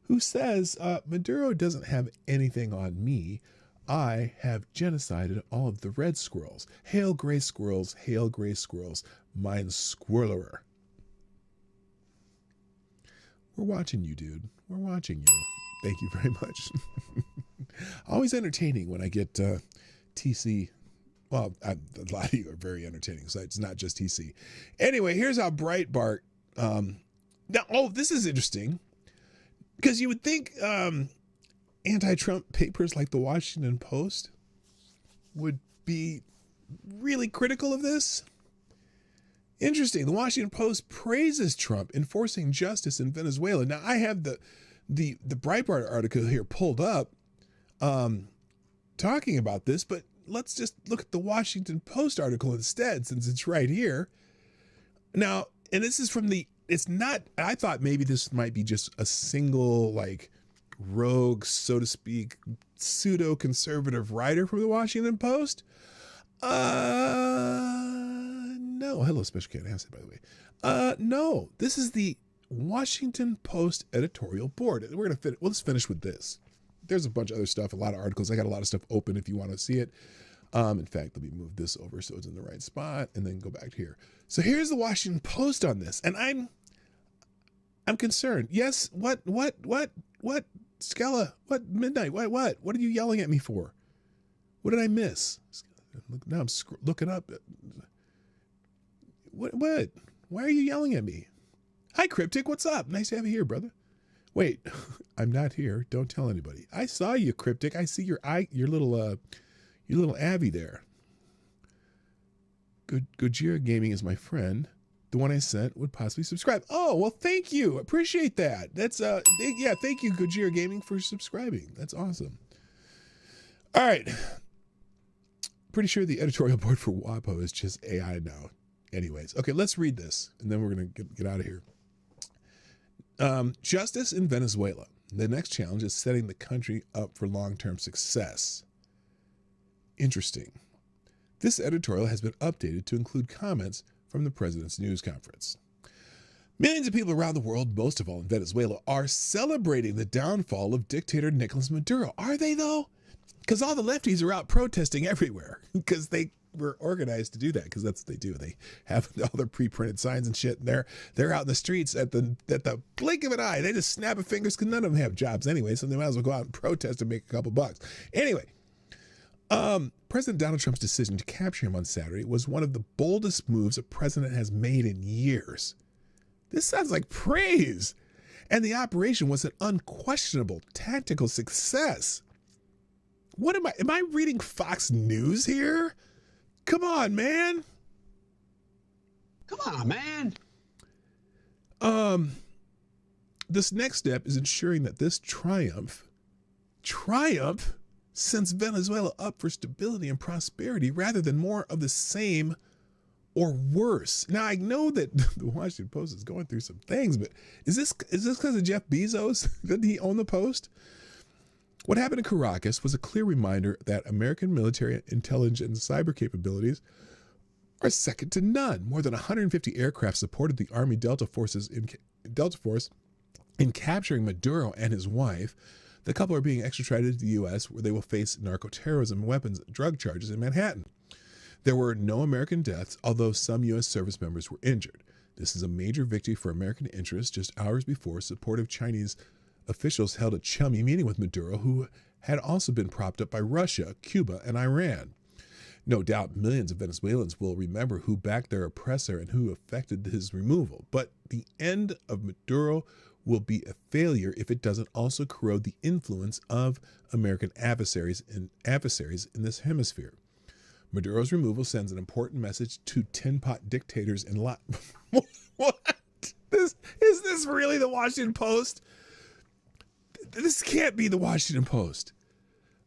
who says, Maduro doesn't have anything on me. I have genocided all of the red squirrels. Hail gray squirrels, mine squirreler. We're watching you, dude. We're watching you. Thank you very much. Always entertaining when I get TC. Well, a lot of you are very entertaining, so it's not just TC. Anyway, here's how Breitbart. Now, this is interesting because you would think anti-Trump papers like the Washington Post would be really critical of this. Interesting. The Washington Post praises Trump enforcing justice in Venezuela. Now, I have the Breitbart article here pulled up talking about this, but let's just look at the Washington Post article instead, since it's right here. Now, and this is from I thought maybe this might be just a single, like, rogue, so to speak, pseudo-conservative writer from the Washington Post. No. Hello, Special Cat Acid, by the way. No, this is the Washington Post editorial board. We'll just finish with this. There's a bunch of other stuff, a lot of articles. I got a lot of stuff open if you want to see it. In fact, let me move this over so it's in the right spot and then go back here. So here's the Washington Post on this. And I'm concerned. Yes, what, Skella, what, Midnight, what are you yelling at me for? What did I miss? Now I'm looking up. What? Why are you yelling at me? Hi, Cryptic, what's up? Nice to have you here, brother. Wait, I'm not here. Don't tell anybody. I saw you, Cryptic. I see your little Abby there. Gojira Gaming is my friend. The one I sent would possibly subscribe. Oh, well, thank you. Appreciate that. That's yeah, thank you, Gojira Gaming, for subscribing. That's awesome. All right. Pretty sure the editorial board for WAPO is just AI now. Anyways, okay, let's read this, and then we're going to get out of here. Justice in Venezuela. The next challenge is setting the country up for long-term success. Interesting. This editorial has been updated to include comments from the president's news conference. Millions of people around the world, most of all in Venezuela, are celebrating the downfall of dictator Nicolas Maduro. Are they, though? Because all the lefties are out protesting everywhere because they were organized to do that, because that's what they do. They have all their pre-printed signs and shit, and they're out in the streets at the blink of an eye. They just snap of fingers because none of them have jobs anyway, so they might as well go out and protest and make a couple bucks. Anyway, President Donald Trump's decision to capture him on Saturday was one of the boldest moves a president has made in years. This sounds like praise. And the operation was an unquestionable tactical success. What am I reading Fox News here? Come on, man. Come on, man. This next step is ensuring that this triumph sends Venezuela up for stability and prosperity rather than more of the same or worse. Now, I know that the Washington Post is going through some things, but is this because of Jeff Bezos? Didn't he own the Post? What happened in Caracas was a clear reminder that American military intelligence and cyber capabilities are second to none. More than 150 aircraft supported the Army Delta Force in capturing Maduro and his wife. The couple are being extradited to the U.S., where they will face narco-terrorism, weapons, and drug charges in Manhattan. There were no American deaths, although some U.S. service members were injured. This is a major victory for American interests. Just hours before, supportive Chinese officials held a chummy meeting with Maduro, who had also been propped up by Russia, Cuba, and Iran. No doubt millions of Venezuelans will remember who backed their oppressor and who effected his removal. But the end of Maduro will be a failure if it doesn't also corrode the influence of American adversaries in this hemisphere. Maduro's removal sends an important message to tin pot dictators in Latin. What? Is this really the Washington Post? This can't be the Washington Post.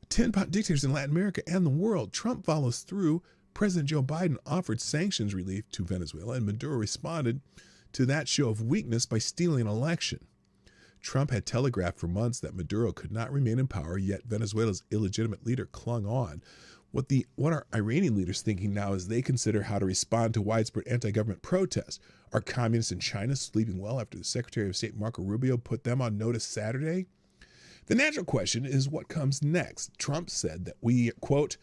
Tin pot dictators in Latin America and the world. Trump follows through. President Joe Biden offered sanctions relief to Venezuela, and Maduro responded to that show of weakness by stealing an election. Trump had telegraphed for months that Maduro could not remain in power, yet Venezuela's illegitimate leader clung on. What are Iranian leaders thinking now as they consider how to respond to widespread anti-government protests? Are communists in China sleeping well after the Secretary of State Marco Rubio put them on notice Saturday? The natural question is what comes next. Trump said that we, quote,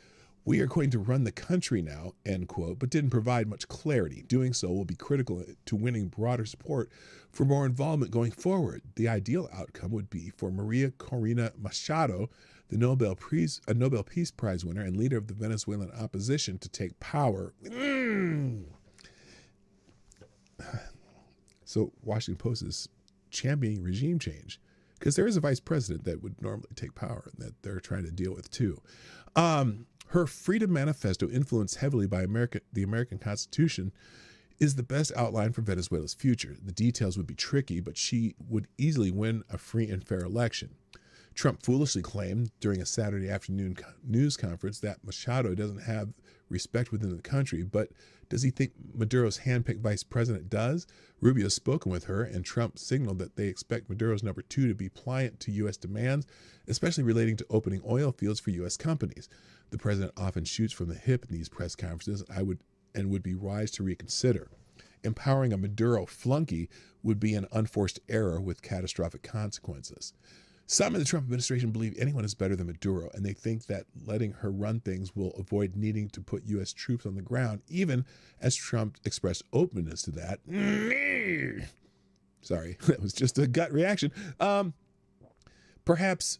"We are going to run the country now," end quote, but didn't provide much clarity. Doing so will be critical to winning broader support for more involvement going forward. The ideal outcome would be for Maria Corina Machado, a Nobel Peace Prize winner and leader of the Venezuelan opposition, to take power. So Washington Post is championing regime change because there is a vice president that would normally take power and that they're trying to deal with too. Her Freedom Manifesto, influenced heavily by the American Constitution, is the best outline for Venezuela's future. The details would be tricky, but she would easily win a free and fair election. Trump foolishly claimed during a Saturday afternoon news conference that Machado doesn't have respect within the country, but does he think Maduro's handpicked vice president does? Rubio's spoken with her, and Trump signaled that they expect Maduro's number two to be pliant to U.S. demands, especially relating to opening oil fields for U.S. companies. The president often shoots from the hip in these press conferences, and would be wise to reconsider. Empowering a Maduro flunky would be an unforced error with catastrophic consequences. Some in the Trump administration believe anyone is better than Maduro, and they think that letting her run things will avoid needing to put U.S. troops on the ground, even as Trump expressed openness to that. Sorry, that was just a gut reaction. Perhaps,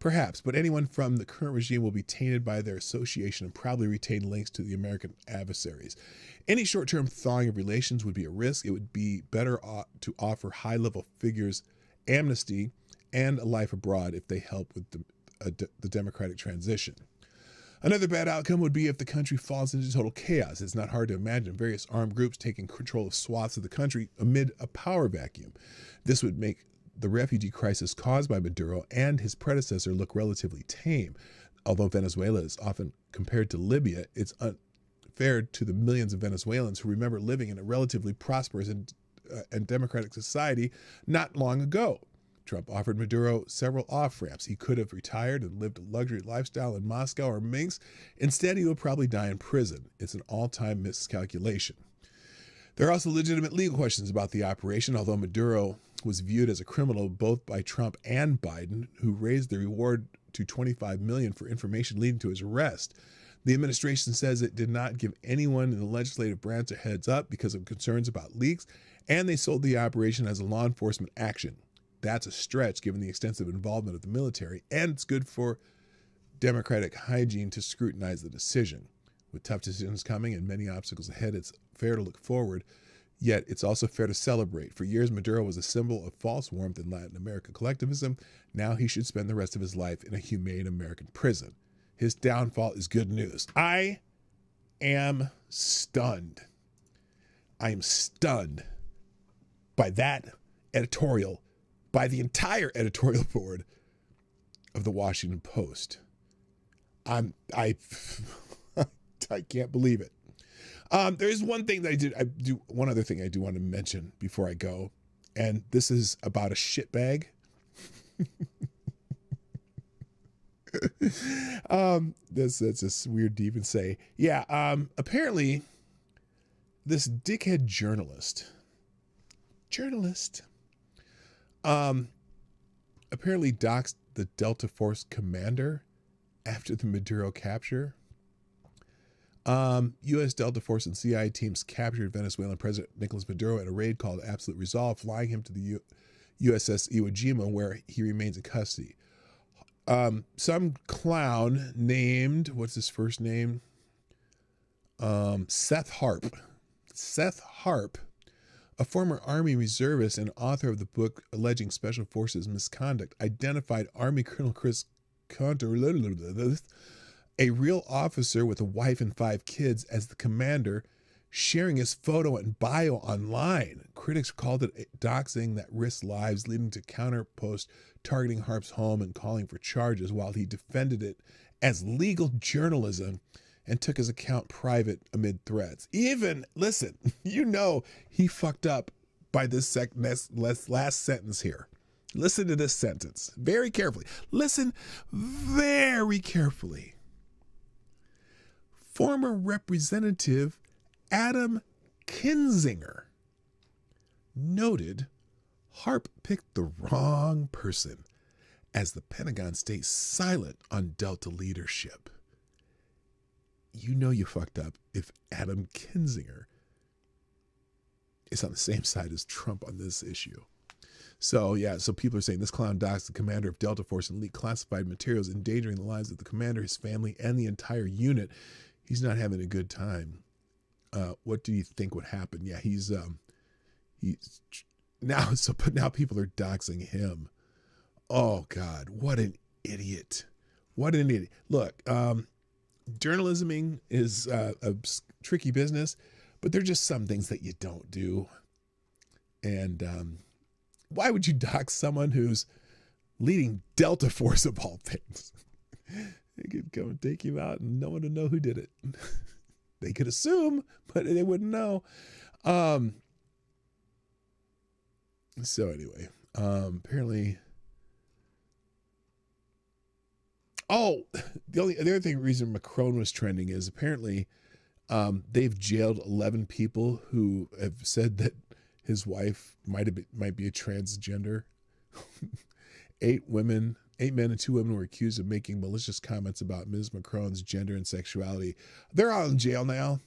but anyone from the current regime will be tainted by their association and probably retain links to the American adversaries. Any short-term thawing of relations would be a risk. It would be better to offer high-level figures amnesty and a life abroad if they help with the democratic transition. Another bad outcome would be if the country falls into total chaos. It's not hard to imagine various armed groups taking control of swaths of the country amid a power vacuum. This would make the refugee crisis caused by Maduro and his predecessor look relatively tame. Although Venezuela is often compared to Libya, it's unfair to the millions of Venezuelans who remember living in a relatively prosperous and democratic society not long ago. Trump offered Maduro several off-ramps. He could have retired and lived a luxury lifestyle in Moscow or Minsk. Instead, he will probably die in prison. It's an all-time miscalculation. There are also legitimate legal questions about the operation, although Maduro was viewed as a criminal both by Trump and Biden, who raised the reward to $25 million for information leading to his arrest. The administration says it did not give anyone in the legislative branch a heads up because of concerns about leaks, and they sold the operation as a law enforcement action. That's a stretch given the extensive involvement of the military, and it's good for democratic hygiene to scrutinize the decision. With tough decisions coming and many obstacles ahead, it's fair to look forward. Yet it's also fair to celebrate. For years, Maduro was a symbol of false warmth in Latin American collectivism. Now he should spend the rest of his life in a humane American prison. His downfall is good news. I am stunned. I am stunned by that editorial, by the entire editorial board of the Washington Post. I can't believe it. There is one thing that one other thing I do want to mention before I go, and this is about a shitbag. That's just weird to even say. Yeah, apparently this dickhead journalist apparently doxed the Delta Force commander after the Maduro capture. U.S. Delta Force and CIA teams captured Venezuelan President Nicolas Maduro in a raid called Absolute Resolve, flying him to the USS Iwo Jima, where he remains in custody. Some clown named, what's his first name? Seth Harp. Seth Harp, a former Army reservist and author of the book alleging Special Forces misconduct, identified Army Colonel Chris Conter, a real officer with a wife and 5 kids, as the commander, sharing his photo and bio online. Critics called it doxing that risks lives, leading to counter posts targeting Harp's home and calling for charges, while he defended it as legal journalism and took his account private amid threats. Even, listen, he fucked up by this last sentence here. Listen to this sentence very carefully. Listen very carefully. Former Representative Adam Kinzinger noted Harp picked the wrong person as the Pentagon stays silent on Delta leadership. You fucked up if Adam Kinzinger is on the same side as Trump on this issue. So people are saying this clown doxed the commander of Delta Force and leaked classified materials, endangering the lives of the commander, his family, and the entire unit. He's not having a good time. What do you think would happen? Yeah, but now people are doxing him. Oh God, what an idiot. What an idiot. Look, journalisming is a tricky business, but there are just some things that you don't do. And why would you dox someone who's leading Delta Force of all things? They could go and take you out and no one would know who did it. They could assume, but they wouldn't know. So anyway, apparently. Oh, the other reason Macron was trending is apparently they've jailed 11 people who have said that his wife might be a transgender. 8 men and 2 women were accused of making malicious comments about Ms. Macron's gender and sexuality. They're all in jail now.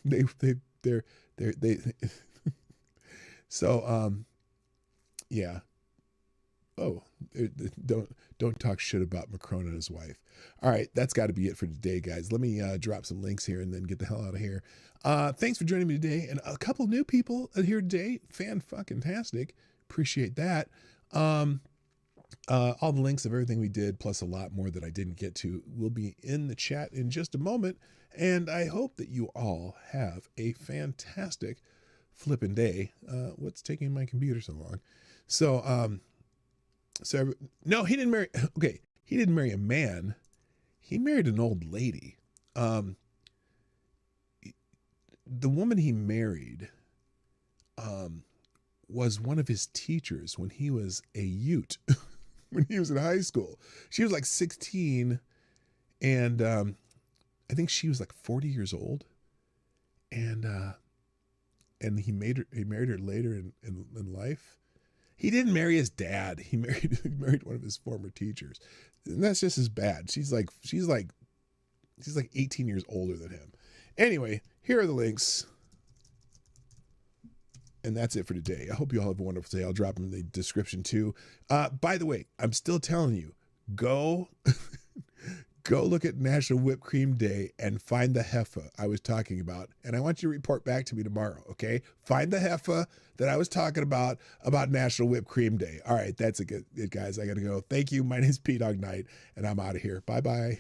They're so yeah. Oh, don't talk shit about Macron and his wife. All right, that's got to be it for today, guys. Let me drop some links here and then get the hell out of here. Thanks for joining me today, and a couple new people here today. Fan-fucking-tastic. Appreciate that. All the links of everything we did, plus a lot more that I didn't get to, will be in the chat in just a moment. And I hope that you all have a fantastic flipping day. What's taking my computer so long? So no, he didn't marry. Okay, he didn't marry a man. He married an old lady. The woman he married was one of his teachers when he was a Ute, when he was in high school. She was like 16, and I think she was like 40 years old, and he married her later in life. He didn't marry his dad. He married one of his former teachers, and that's just as bad. She's like 18 years older than him. Anyway, here are the links. And that's it for today. I hope you all have a wonderful day. I'll drop them in the description too. By the way, I'm still telling you, go Go look at National Whipped Cream Day and find the heifer I was talking about. And I want you to report back to me tomorrow, okay? Find the heifer that I was talking about National Whipped Cream Day. All right, that's it, guys. I got to go. Thank you. My name's Dawg Knight, and I'm out of here. Bye-bye.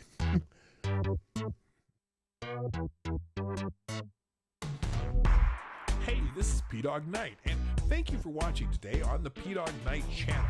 Hey, this is Dawg Knight, and thank you for watching today on the Dawg Knight Channel.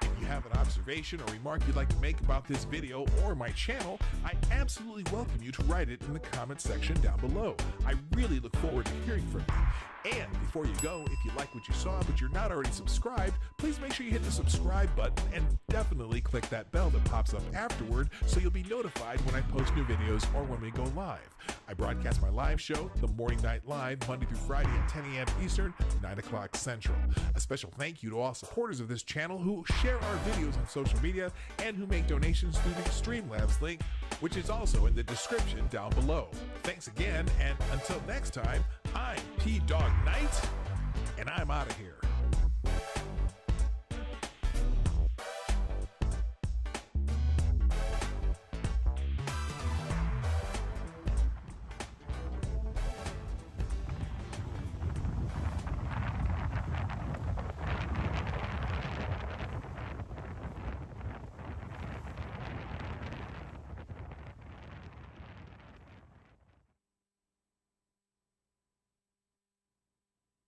If you have an observation or remark you'd like to make about this video or my channel, I absolutely welcome you to write it in the comment section down below. I really look forward to hearing from you. And before you go, if you like what you saw but you're not already subscribed, please make sure you hit the subscribe button and definitely click that bell that pops up afterward so you'll be notified when I post new videos or when we go live. I broadcast my live show, The Morning Night Live, Monday through Friday at 10 a.m. Eastern, 9 o'clock Central. A special thank you to all supporters of this channel who share our videos on social media and who make donations through the Streamlabs link, which is also in the description down below. Thanks again, and until next time, I'm Dawg Knight, and I'm out of here.